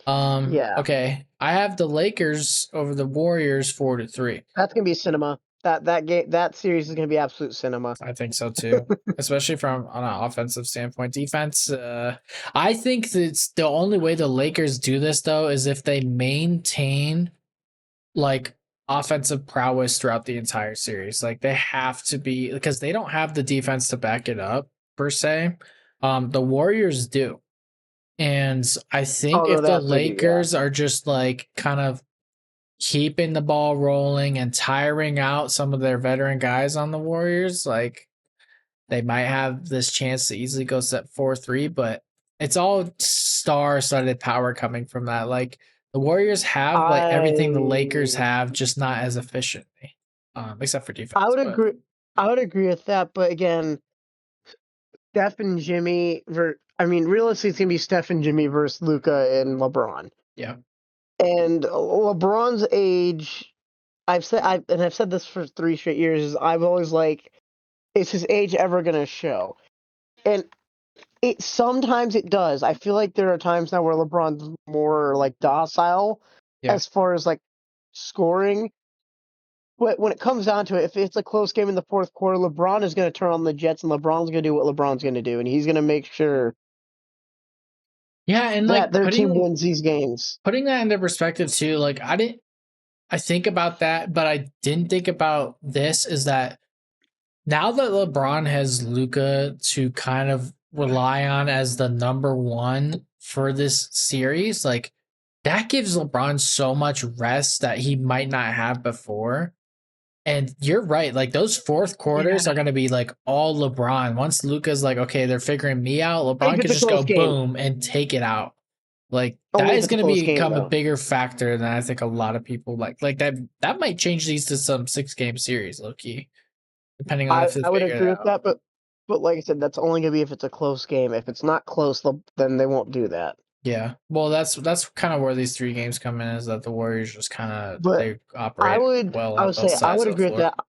Yeah, Okay, I have the Lakers over the Warriors 4-3. that's gonna be cinema. That series is gonna be absolute cinema. I think so too, especially from on an offensive standpoint. Defense, I think that's the only way the Lakers do this though is if they maintain like offensive prowess throughout the entire series. Like they have to be, because they don't have the defense to back it up per se. The Warriors do. And I think Oh no, if the that they do. Yeah. Lakers are just like kind of keeping the ball rolling and tiring out some of their veteran guys on the Warriors, like they might have this chance to easily go set 4-3, but it's all star-studded power coming from that. Like the Warriors have like everything the Lakers I have, just not as efficiently, except for I defense. would But agree. I would agree with that, but again, Steph and Jimmy. I mean, realistically, it's gonna be Steph and Jimmy versus Luca and LeBron. yeah, And LeBron's age, I've said this for 3 straight years. Is I've always like, is his age ever gonna show? And it sometimes it does. I feel like there are times now where LeBron's more like docile yeah, as far as like scoring. But when it comes down to it, if it's a close game in the fourth quarter, LeBron is going to turn on the Jets, and LeBron's going to do what LeBron's going to do, and he's going to make sure yeah. And that like their team wins these games. putting that into perspective too. Like I think about that, but I didn't think about this. Is that now that LeBron has Luca to kind of rely on as the number one for this series, like that gives LeBron so much rest that he might not have before. And you're right, like those fourth quarters are going to be like all LeBron. Once Luca's like, okay, they're figuring me out, If LeBron can it's a just go close game, boom and take it out. Like that only if is it's a going to close game, become a though. bigger factor than I think a lot of people like. Like that might change these to some 6-game series, low key, depending on if they I would figure it agree with out. that, but like I said, that's only going to be if it's a close game. If it's not close, then they won't do that. Yeah, well, that's kind of where these 3 games come in, is that the Warriors just kind of But they operate well I on would both say I sides would of the agree with floor. that.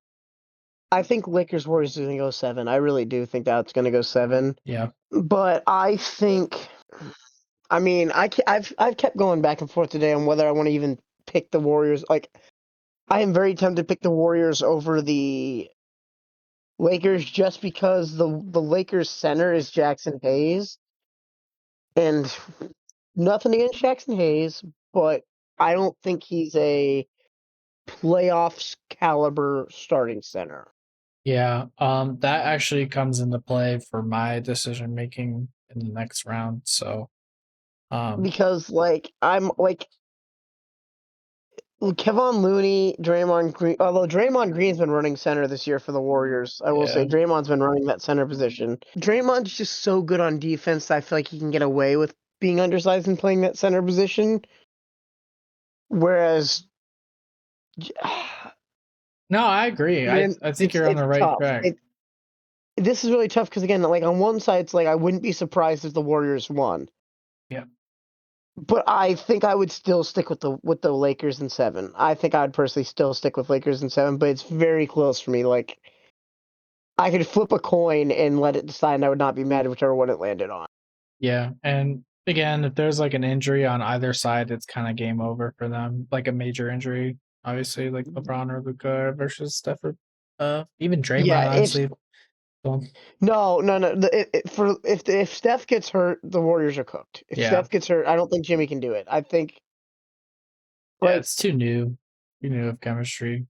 I think Lakers Warriors is going to go 7. I really do think that's going to go 7. Yeah, But I think, I mean, I've kept going back and forth today on whether I want to even pick the Warriors. Like, I am very tempted to pick the Warriors over the Lakers just because the Lakers center is Jackson Hayes, and nothing against Jackson Hayes, but I don't think he's a playoffs caliber starting center. yeah. That actually comes into play for my decision making in the next round. So, Because like I'm like Kevon Looney, Draymond Green. Although Draymond Green's been running center this year for the Warriors, I will say yeah, Draymond's been running that center position. Draymond's just so good on defense that I feel like he can get away with being undersized and playing that center position. Whereas, no, I agree. I man, I think you're on it's the right tough. track. This is really tough because again, like on one side, it's like I wouldn't be surprised if the Warriors won. Yeah, But I think I would still stick with the Lakers in 7. I think I would personally still stick with Lakers in 7, but it's very close for me. Like I could flip a coin and let it decide, and I would not be mad whichever one it landed on. yeah. And again, if there's like an injury on either side, it's kind of game over for them. Like a major injury, obviously, like LeBron or Luca versus Steph or even Draymond, Yeah, if honestly. So, no. For if Steph gets hurt, the Warriors are cooked. If yeah. Steph gets hurt, I don't think Jimmy can do it. I think Yeah, like it's too new. Too new of chemistry.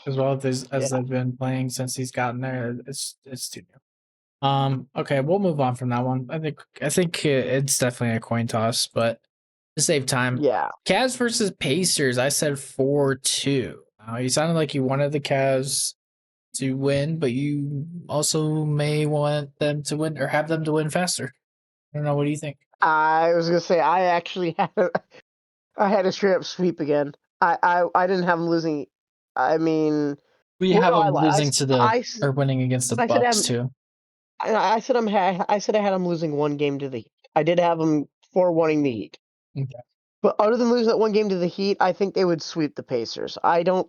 As well as yeah, they've been playing since he's gotten there. It's too new. Okay, we'll move on from that one. I think it's definitely a coin toss, but to save time. yeah. Cavs versus Pacers. I said 4-2. You sounded like you wanted the Cavs to win, but you also may want them to win or have them to win faster. I don't know. What do you think? I was gonna say I actually had I had a straight up sweep again. I didn't have them losing. I mean, We well, have no, I them lied. losing to the I, or winning against the I said Bucks too. I said I said I had them losing one game to the Heat. I did have them 4-1ing the Heat. Okay. But other than losing that one game to the Heat, I think they would sweep the Pacers. I don't.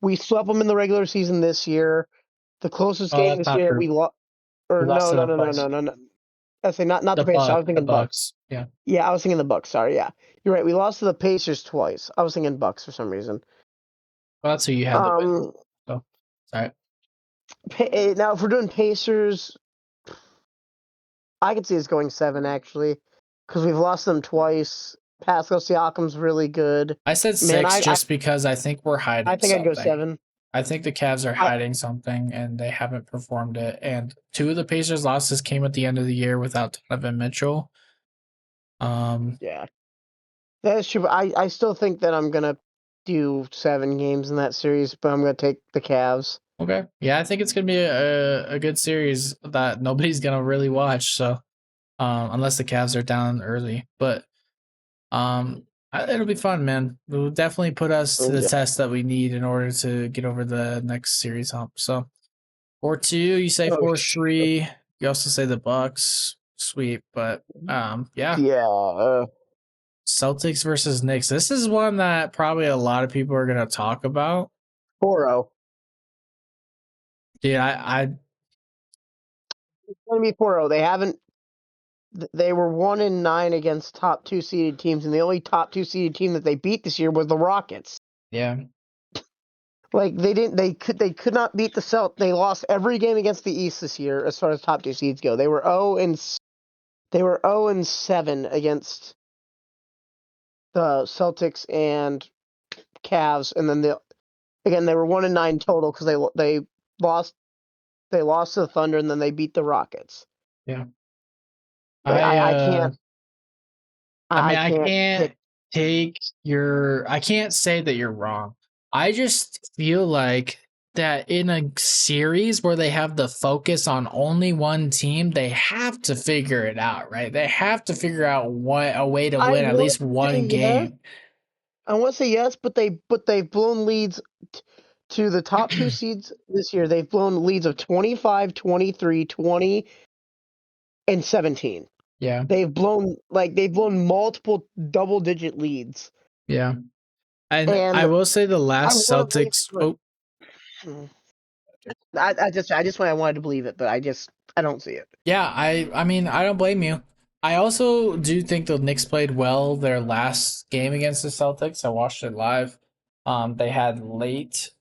We swept them in the regular season this year. The closest Oh, game that's this not year that true. we lost, or We lost no, to no, them no, no, twice. no, no, no. I say not the Pacers. I was The thinking Bucks. Bucks. Yeah. Yeah, I was thinking the Bucks. Sorry, yeah, you're right. We lost to the Pacers twice. I was thinking Bucks for some reason. Well, that's who you had to win. Um, So, sorry. Now if we're doing Pacers, I could see us going 7 actually, because we've lost them twice. Pascal Siakam's really good. I said Man, 6 just because I think we're I hiding think I'd go something. 7. I think the Cavs are I hiding something and they haven't performed it. And 2 of the Pacers' losses came at the end of the year without Donovan Mitchell. Yeah, that's true. But I still think that I'm gonna do 7 games in that series, but I'm gonna take the Cavs. Okay. Yeah, I think it's gonna be a good series that nobody's gonna really watch. So, unless the Cavs are down early, but it'll be fun, man. It'll definitely put us to the Yeah. test that we need in order to get over the next series hump. So 4-2, you say Oh, 4-3. You also say the Bucks sweep, but yeah. yeah. Celtics versus Knicks. This is one that probably a lot of people are gonna talk about. 4-0. Dude, I It's gonna be 4-0. They haven't. They were 1-9 against top 2 seeded teams, and the only top 2 seeded team that they beat this year was the Rockets. yeah. Like they didn't. They could not beat the Celt. They lost every game against the East this year as far as top 2 seeds go. They were 0-7 against the Celtics and Cavs, and then they were 1-9 total because lost they lost to the Thunder and then they beat the Rockets. Yeah. Like I can't I mean, I I can't can't pick. I can't say that you're wrong. I just feel like that in a series where they have the focus on only one team, they have to figure it out, right? They have to figure out what a way to I win at want least to say one yes. game. I want to say yes, but they've blown leads to the top 2 seeds this year. They've blown leads of 25, 23, 20, and 17. Yeah. They've blown multiple double digit leads. Yeah. And I And will say the I last want to believe Celtics it, but I wanted to believe it, but I don't see it. yeah, I mean, I don't blame you. I also do think the Knicks played well their last game against the Celtics. I watched it live. They had late.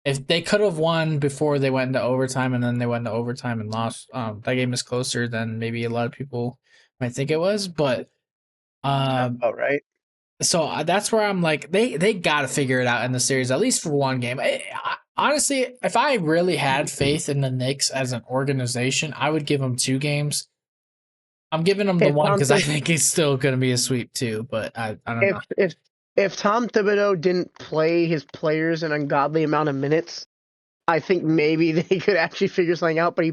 If they could have won before they went into overtime and then they went into overtime and lost, that game is closer than maybe a lot of people might think it was. But um, Oh, right. so that's where I'm like, they got to figure it out in the series at least for one game. Honestly, if I really had faith in the Knicks as an organization, I would give them 2 games. I'm giving them the If one Tom because I Thib- think it's still going to be a sweep too, but I don't if know. if if Tom Thibodeau didn't play his players an ungodly amount of minutes, I think maybe they could actually figure something out. But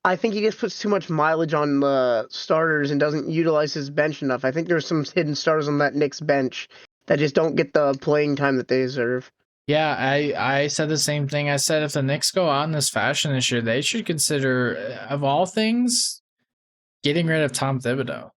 I think he just puts too much mileage on the starters and doesn't utilize his bench enough. I think there's some hidden stars on that Knicks bench that just don't get the playing time that they deserve. Yeah, I said the same thing. I said if the Knicks go out in this fashion this year, they should consider, of all things, getting rid of Tom Thibodeau.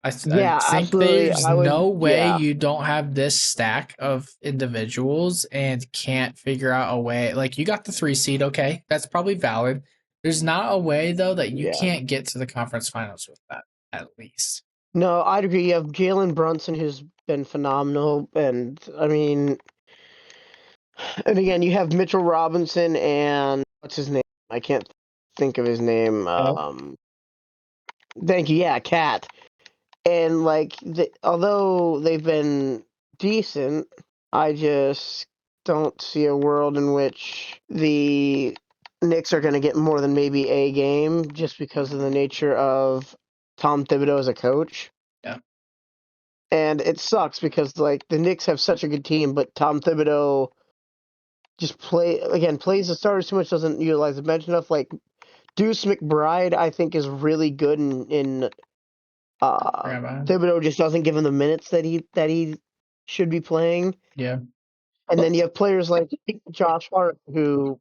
I Yeah, think absolutely. there's I would. no way Yeah, you don't have this stack of individuals and can't figure out a way. Like you got the 3 seed, okay, that's probably valid. There's not a way though that you yeah. can't get to the conference finals with that, at least. No, I'd agree. You have Jalen Brunson, who's been phenomenal, and I mean, and again, you have Mitchell Robinson and what's his name? I can't think of his name. Oh, Thank you. Yeah, Cat. And like, although they've been decent, I just don't see a world in which the Knicks are going to get more than maybe a game just because of the nature of Tom Thibodeau as a coach. yeah. And it sucks because like the Knicks have such a good team, but Tom Thibodeau just plays the starters too much, doesn't utilize the bench enough. Like Deuce McBride, I think is really good in Thibodeau just doesn't give him the minutes that he should be playing. Yeah. And then you have players like Josh Hart, who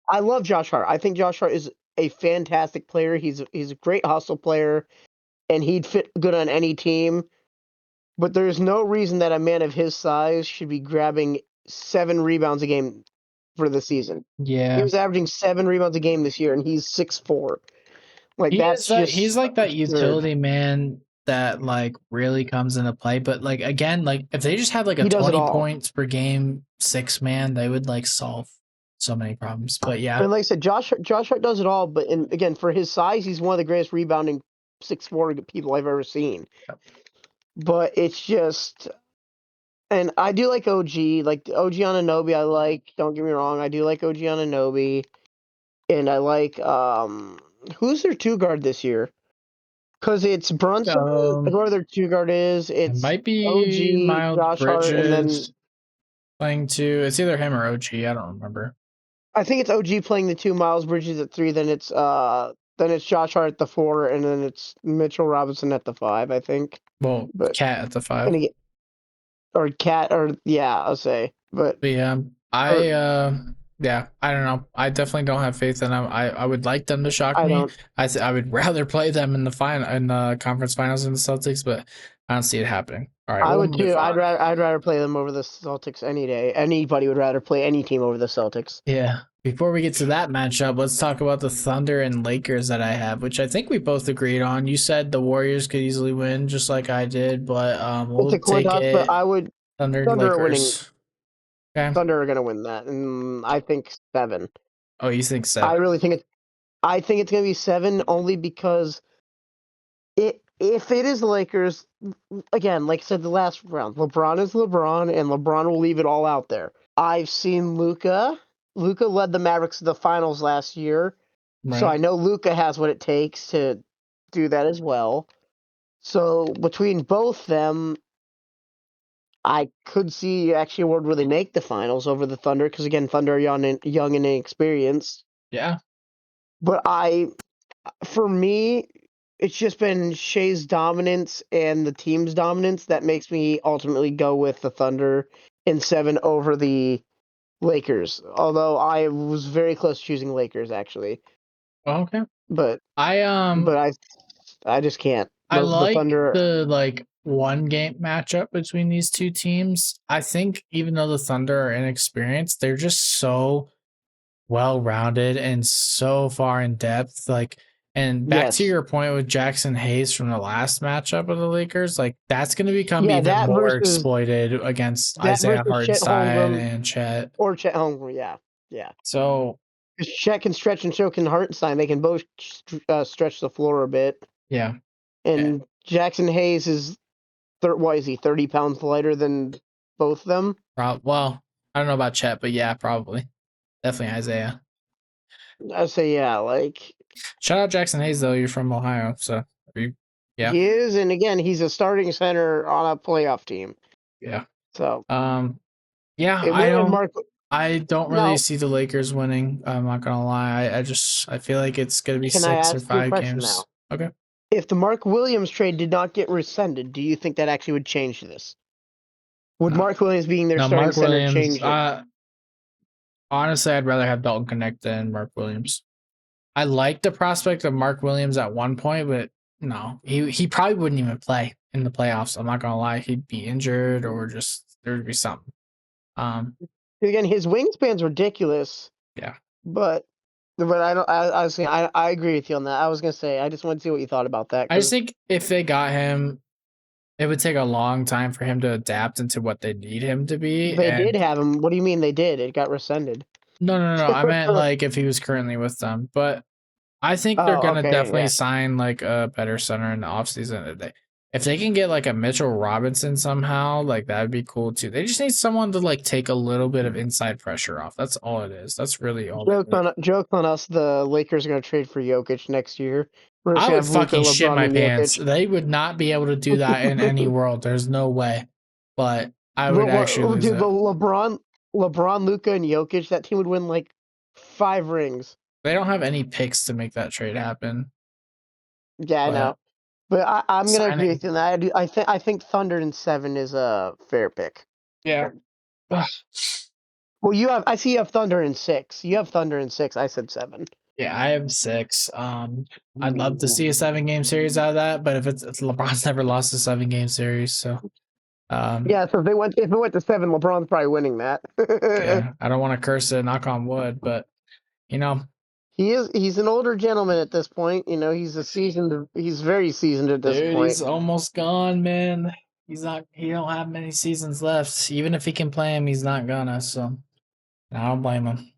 I love Josh Hart. I think Josh Hart is a fantastic player. He's a great hustle player, and he'd fit good on any team. But there's no reason that a man of his size should be grabbing 7 rebounds a game for the season. He Yeah. was averaging 7 rebounds a game this year, and he's 6'4". Like He's just like that absurd. utility man that like really comes into play. But like again, like if they just had like a He does it 20 all. points per game 6-man, they would like solve so many problems. But yeah, And like I said, Josh Hart does it all. But again, for his size, he's one of the greatest rebounding 6'4" people I've ever seen. Yep. But it's just, and I do like OG, like OG Anunoby. I like. Don't get me wrong, I do like OG Anunoby, and I like who's their 2 guard this year? Because it's Brunson, whoever their 2 guard is. it It's might be OG, Miles Josh Hart, and then Bridges playing 2. It's either him or OG. I don't remember. I think it's OG playing the 2, Miles Bridges at 3. Then it's Josh Hart at the 4, and then it's Mitchell Robinson at the 5. I think. Well, But Cat at the 5. and again, or Cat, or yeah, I'll say. But yeah, yeah, I don't know. I definitely don't have faith in them. I would like them to shock I me. don't. I would rather play them in the conference finals than the Celtics, but I don't see it happening. All right, I we'll would move too. on. I'd rather play them over the Celtics any day. Anybody would rather play any team over the Celtics. Yeah. Before we get to that matchup, let's talk about the Thunder and Lakers that I have, which I think we both agreed on. You said the Warriors could easily win, just like I did, but we'll It's a coin take toss, it. but I would. Thunder Thunder are winning. Lakers. Okay. Thunder are going to win that, and I think 7. Oh, you think 7? I really think I think it's going to be 7, only because if it is the Lakers, again, like I said the last round, LeBron is LeBron, and LeBron will leave it all out there. I've seen Luka. Luka led the Mavericks to the finals last year, so I know Luka has what it takes to do that as well. So between both them, I could see actually a world where they make the finals over the Thunder, because again, Thunder are young and inexperienced. Yeah. But for me, it's just been Shea's dominance and the team's dominance that makes me ultimately go with the Thunder in 7 over the Lakers. Although I was very close to choosing Lakers actually, Okay. but I just can't. I The like Thunder. the like 1-game matchup between these two teams. I think even though the Thunder are inexperienced, they're just so well-rounded and so far in depth. Like, and back to Yes. your point with Jackson Hayes from the last matchup of the Lakers, like that's going to become Yeah, even that more versus- exploited against that Isaiah versus Chet Hartenstein Holmgren. and Chet. Or Chet Holmgren, yeah. So Because Chet can stretch and so can Hartenstein. They can both stretch the floor a bit. yeah, And Jackson Hayes is, what is he, 30 pounds lighter than both of them? well, I don't know about Chet, but yeah, probably. Definitely Isaiah. I say, yeah, like. Shout out Jackson Hayes, though. You're from Ohio, so yeah. He is, and again, he's a starting center on a playoff team. Yeah. So. Yeah, I don't really see the Lakers winning. I'm not gonna lie. I feel like it's gonna be 6 or 5 games. Now? Okay. If the Mark Williams trade did not get rescinded, do you think that actually would change this? Would Mark Williams being their starting center change it? Honestly, I'd rather have Dalton Connect than Mark Williams. I like the prospect of Mark Williams at one point, but no, he probably wouldn't even play in the playoffs. I'm not gonna lie. He'd be injured or just there'd be something. Again, his wingspan's ridiculous. Yeah. But I agree with you on that. I was gonna say, I just wanted to see what you thought about that. I just think if they got him, it would take a long time for him to adapt into what they need him to be. They did have him. What do you mean they did? It got rescinded. No. I meant like if he was currently with them. But I think they're gonna definitely sign like a better center in the offseason. If they can get like a Mitchell Robinson somehow, like that would be cool too. They just need someone to like take a little bit of inside pressure off. That's all it is. That's really all. Joke on us. The Lakers are going to trade for Jokic next year. I would fucking shit my pants. They would not be able to do that in any world. There's no way. But I would actually lose it. LeBron, Luka, and Jokic, that team would win like 5 rings. They don't have any picks to make that trade happen. Yeah, I know. But I'm gonna agree signing. with you on that. I think Thunder in 7 is a fair pick. Yeah. Well, I see you have Thunder in 6. You have Thunder in 6. I said 7. Yeah, I have 6. I'd love to see a 7-game series out of that, but if it's LeBron's never lost a 7-game series, so Yeah, so if it went to 7, LeBron's probably winning that. yeah, I don't want to curse it, knock on wood, but you know, He's an older gentleman at this point. You know, he's very seasoned at this dude, point. he's almost gone, man. He don't have many seasons left. Even if he can play him, he's not gonna, so I don't blame him.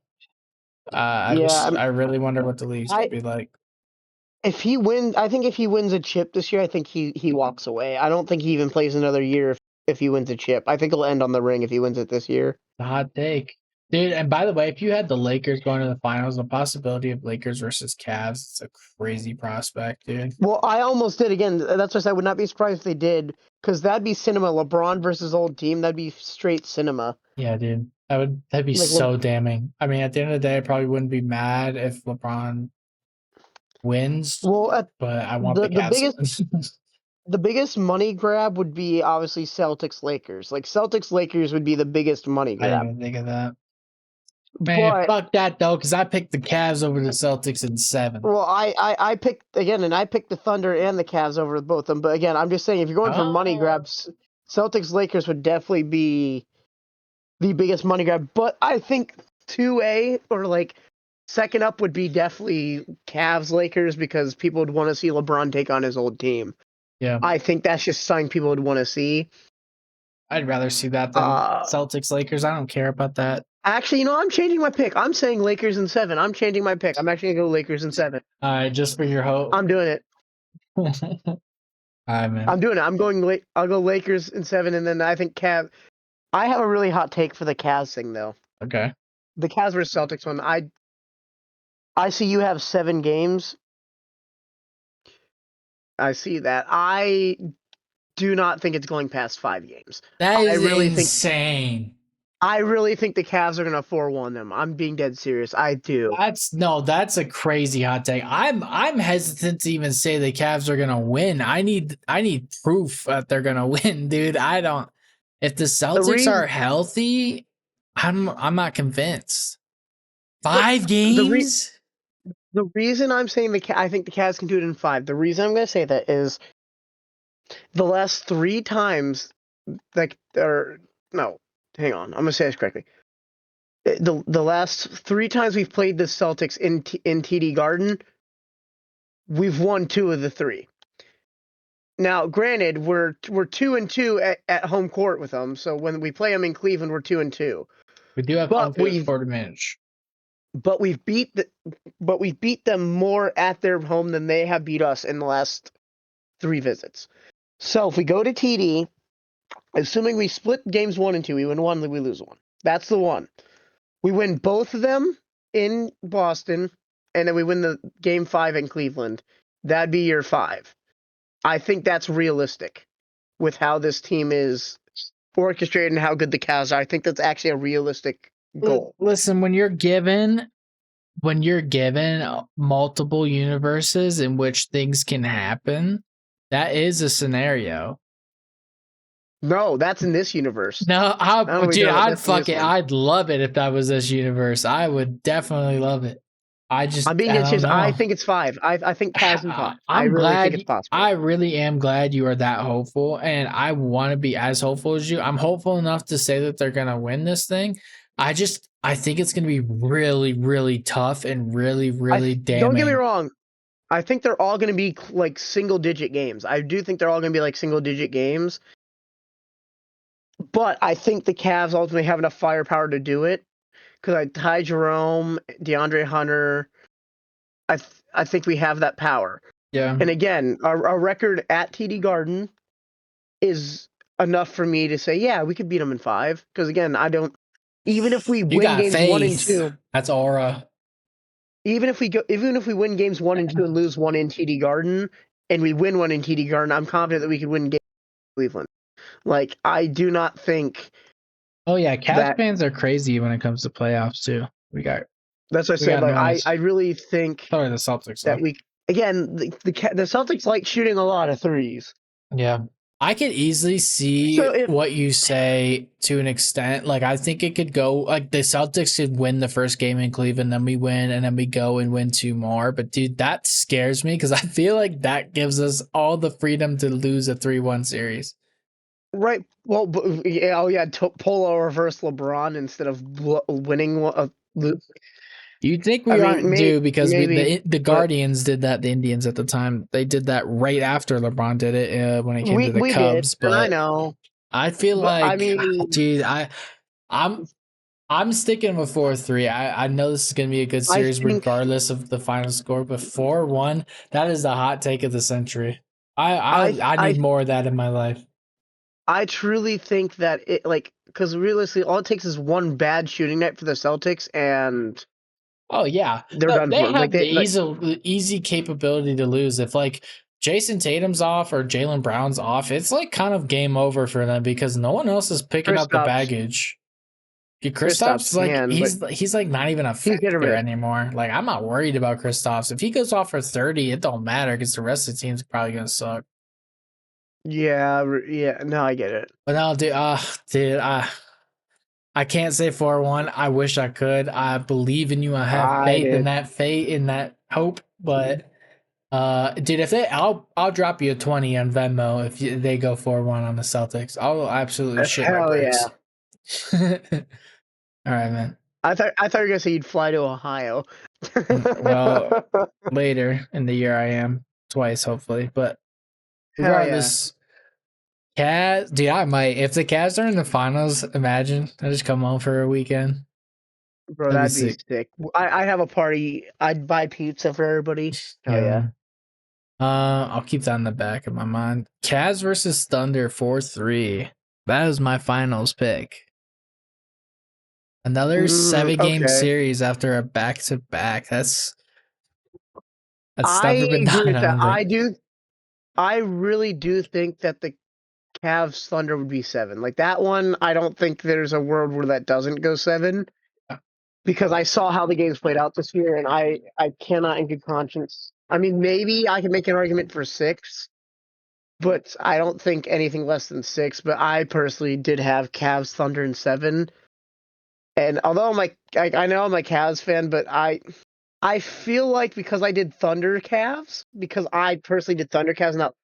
I really wonder what the Leafs could be like. If he wins, I think if he wins a chip this year, I think he walks away. I don't think he even plays another year if he wins a chip. I think he'll end on the ring if he wins it this year. The hot take. Dude, and by the way, if you had the Lakers going to the finals, the possibility of Lakers versus Cavs, it's a crazy prospect, dude. Well, I almost did again. That's why I said I would not be surprised if they did, because that'd be cinema. LeBron versus old team, that'd be straight cinema. Yeah, dude. That'd be Like, so damning. I mean, at the end of the day, I probably wouldn't be mad if LeBron wins, Well, but I want the Cavs to win. the biggest money grab would be obviously Celtics Lakers. Like Celtics Lakers would be the biggest money I grab. didn't even think of that. Man, But fuck that though, because I picked the Cavs over the Celtics in 7. well, I picked again, and I picked the Thunder and the Cavs over both of them. But again, I'm just saying, if you're going for money grabs, Celtics Lakers would definitely be the biggest money grab. But I think 2A or like second up would be definitely Cavs Lakers, because people would want to see LeBron take on his old team. Yeah, I think that's just something people would want to see. I'd rather see that than Celtics Lakers. I don't care about that. Actually, I'm changing my pick. I'm saying Lakers in 7. I'm changing my pick. I'm actually gonna go Lakers in 7. All right, just for your hope. I'm doing it. All right, man. I'm doing it. I'll go Lakers in 7, and then I think Cavs. I have a really hot take for the Cavs thing, though. Okay. The Cavs versus Celtics one. I see you have 7 games. I see that. I do not think it's going past 5 games. That is really insane. I really think the Cavs are gonna 4-1 them. I'm being dead serious. I do. That's a crazy hot take. I'm hesitant to even say the Cavs are gonna win. I need proof that they're gonna win, dude. I don't. If the Celtics are healthy, I'm not convinced. 5 games. The reason I'm saying I think the Cavs can do it in 5. The reason I'm gonna say that is the last 3 times, hang on. I'm gonna say this correctly. The last 3 times we've played the Celtics in TD Garden, we've won 2 of the 3. Now, granted, we're 2-2 at home court with them. So when we play them in Cleveland, we're 2-2. We do have home court advantage. But we've beat them more at their home than they have beat us in the last 3 visits. So if we go to TD, assuming we split games 1 and 2, we win 1, we lose 1. That's the one. We win both of them in Boston, and then we win the game 5 in Cleveland. That'd be your 5. I think that's realistic with how this team is orchestrated and how good the Cavs are. I think that's actually a realistic goal. Listen, when you're given multiple universes in which things can happen, that is a scenario. No, that's in this universe. No, I'd fuck it. I'd love it if that was this universe. I would definitely love it. I'm being serious. I think it's 5. I think Cavs in 5. I'm glad. Think it's possible. I really am glad you are that hopeful, and I want to be as hopeful as you. I'm hopeful enough to say that they're gonna win this thing. I think it's gonna be really, really tough and really, really damning. Don't get me wrong. I think they're all gonna be like single-digit games. I do think they're all gonna be like single-digit games. But I think the Cavs ultimately have enough firepower to do it. Because Ty Jerome, DeAndre Hunter, I think we have that power. Yeah. And again, our record at TD Garden is enough for me to say, yeah, we could beat them in 5. Because again, even if we win games 1 and 2, that's aura. Even if we win games 1 and 2 and lose 1 in TD Garden, and we win 1 in TD Garden, I'm confident that we could win games in Cleveland. Like, I do not think. Oh yeah, Cavs fans are crazy when it comes to playoffs too. That's what I said. Like, I really think the Celtics that again, the Celtics like shooting a lot of threes. Yeah. I could easily see So if what you say to an extent. Like, I think it could go like the Celtics could win the first game in Cleveland, then we win, and then we go and win 2 more. But dude, that scares me because I feel like that gives us all the freedom to lose a 3-1 series. right, well, yeah, oh yeah, Polo reverse LeBron instead of winning one. You'd think I we mean, aren't due because maybe, the but Guardians did that. The Indians at the time they did that right after LeBron did it when it came to the we did, Cubs. and I But know, I feel but I like, mean, dude, I'm I'm sticking with 4-3. I know this is gonna be a good I series think regardless of the final score, but 4-1, that is the hot take of the century. I I need more of that in my life. I truly think that it like because realistically, all it takes is one bad shooting night for the Celtics, and Oh yeah, they're no, done they for. Like have they like the easy capability to lose. If like Jason Tatum's off or Jalen Brown's off, it's like kind of game over for them because no one else is picking up the Kristaps. baggage. Kristaps Kristaps like can, but he's like not even a he's hit or factor miss. anymore. Like I'm not worried about Kristaps. If he goes off for 30, it don't matter because the rest of the team's probably gonna suck. Yeah, yeah. No, I get it. But no, dude, I can't say 4-1. I wish I could. I believe in you. I have I faith in did. that hope. But dude, if I'll drop you a 20 on Venmo if they go 4-1 on the Celtics. I'll absolutely shit my Hell yeah. bricks. All right, man. I thought you were gonna say you'd fly to Ohio. Well, later in the year I am twice, hopefully. But Hell yeah, regardless, Cavs, dude, I might. If the Cavs are in the finals, imagine I just come home for a weekend. bro, That'd be that'd be sick. sick. I have a party. I'd buy pizza for everybody. Hell Yeah. yeah. I'll keep that in the back of my mind. Cavs versus Thunder 4-3. That is my finals pick. Another 7-game Okay, series after a back-to-back. That's I never been agree done, with I that. don't think. I really do think that the Cavs Thunder would be 7. Like that one, I don't think there's a world where that doesn't go 7 because I saw how the games played out this year, and I cannot in good conscience. I mean, maybe I can make an argument for 6, but I don't think anything less than 6. But I personally did have Cavs Thunder in 7, and although I know I'm a Cavs fan, but I feel like because I did Thunder Cavs, because I personally did Thunder Cavs, not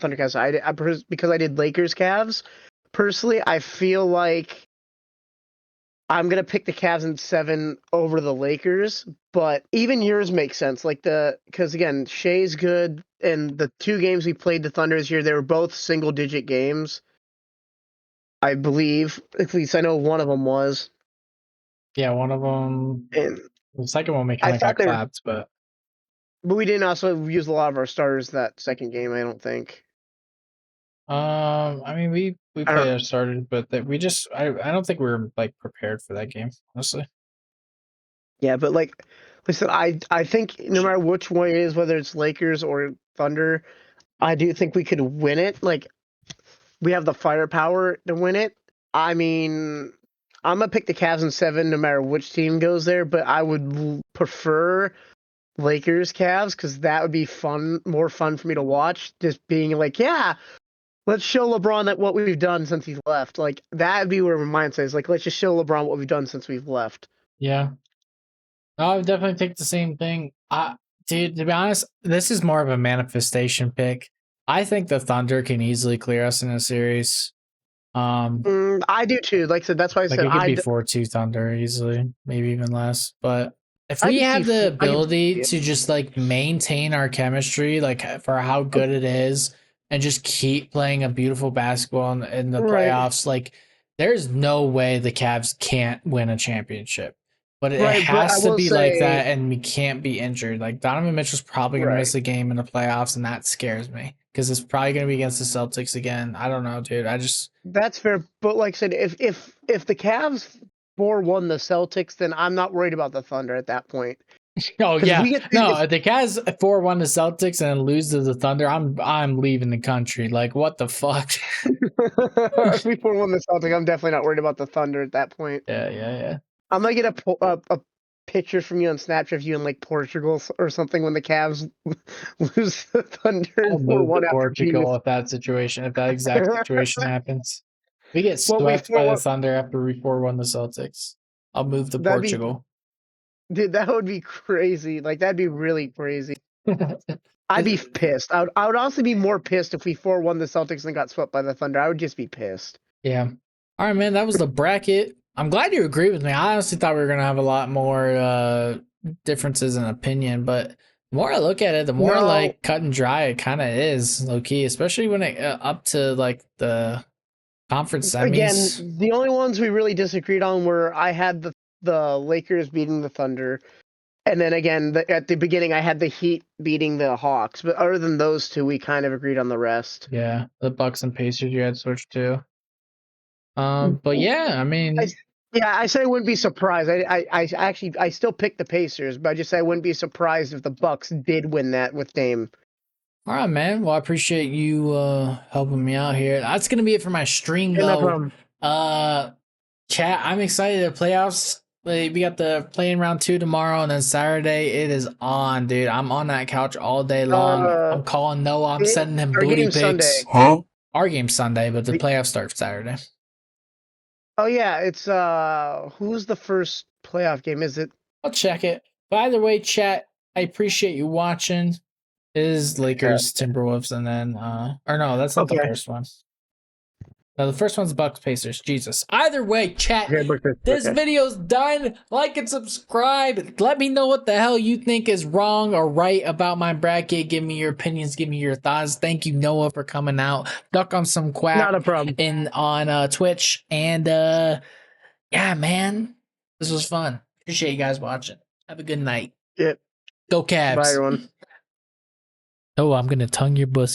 Thunder Cavs. Because I did Lakers Cavs. Personally, I feel like I'm gonna pick the Cavs in 7 over the Lakers. But even yours makes sense. Like because again, Shea's good, and the 2 games we played the Thunder this year, they were both single digit games. I believe, at least I know one of them was. Yeah, one of them. And The second one we I kind of thought got they were, clapped, but but we didn't also use a lot of our starters that second game. I don't think. I mean we I don't. played our starters, but we just I don't think we were like prepared for that game, honestly. Yeah, but like, listen, I think no matter which one it is, whether it's Lakers or Thunder, I do think we could win it. Like, we have the firepower to win it. I mean, I'm gonna pick the Cavs in 7, no matter which team goes there. But I would prefer Lakers Cavs because that would be fun, more fun for me to watch. Just being like, yeah, let's show LeBron that what we've done since he's left. Like that would be where my mindset is. Like, let's just show LeBron what we've done since we've left. Yeah. I would definitely pick the same thing. Dude, to be honest, this is more of a manifestation pick. I think the Thunder can easily clear us in a series. I do too. Like I said, that's why I Like said it could be 4-2 Thunder easily, maybe even less. But if I we could see. have the I could ability see it. to just like maintain our chemistry, like for how good it is, and just keep playing a beautiful basketball in the Right. playoffs, like there's no way the Cavs can't win a championship. But it Right, but I has to will be like say, that, and we can't be injured. Like Donovan Mitchell's probably gonna right, miss a game in the playoffs, and that scares me because it's probably gonna be against the Celtics again. I don't know, dude. I just that's fair. But like I said, if the Cavs 4-1 the Celtics, then I'm not worried about the Thunder at that point. Oh Because if yeah, we get no. if If the Cavs 4-1 the Celtics and lose to the Thunder, I'm leaving the country. Like what the fuck? if we 4-1 the Celtics, I'm definitely not worried about the Thunder at that point. Yeah. I'm gonna get a pictures from you on Snapchat of you in like Portugal or something when the Cavs lose the Thunder I'll and 4 move to 1 after beating Portugal if that exact situation happens. We get Well, we swept by the 4-1. Thunder after we 4-1 the Celtics. I'll move to That'd be, Portugal. dude, that would be crazy. Like that'd be really crazy. I'd be pissed. I would honestly be more pissed if we 4-1 the Celtics and got swept by the Thunder. I would just be pissed. Yeah. All right, man. That was the bracket. I'm glad you agree with me. I honestly thought we were gonna have a lot more differences in opinion, but the more I look at it, the more No. like cut and dry it kind of is, low key. Especially when it up to like the conference semis. Again, the only ones we really disagreed on were I had the Lakers beating the Thunder, and then again at the beginning I had the Heat beating the Hawks. But other than those two, we kind of agreed on the rest. Yeah, the Bucks and Pacers you had switched to. But yeah, I mean, I say I wouldn't be surprised. I actually I still picked the Pacers, but I just say I wouldn't be surprised if the Bucks did win that with Dame. all right, man. Well, I appreciate you helping me out here. That's gonna be it for my stream, Yeah, no though. problem. Chat, I'm excited. The playoffs. We got the play-in round 2 tomorrow, and then Saturday it is on, dude. I'm on that couch all day long. I'm calling Noah. I'm sending him our booty game's pics. Sunday. Huh? Our game's Sunday, but the playoffs start Saturday. Oh yeah, it's who's the first playoff game? Is it? I'll check it. But either way, chat, I appreciate you watching. It is Lakers, Timberwolves, and then or no, that's not the Okay. first one. No, the first one's Bucks Pacers. Jesus. Either way, chat. Okay, This okay. video's done. Like and subscribe. Let me know what the hell you think is wrong or right about my bracket. Give me your opinions. Give me your thoughts. Thank you, Noah, for coming out. Duck on some quack Not a problem. on Twitch. And yeah, man, this was fun. Appreciate you guys watching. Have a good night. Yep. Go Cavs. Bye, everyone. Oh, I'm gonna tongue your pussy.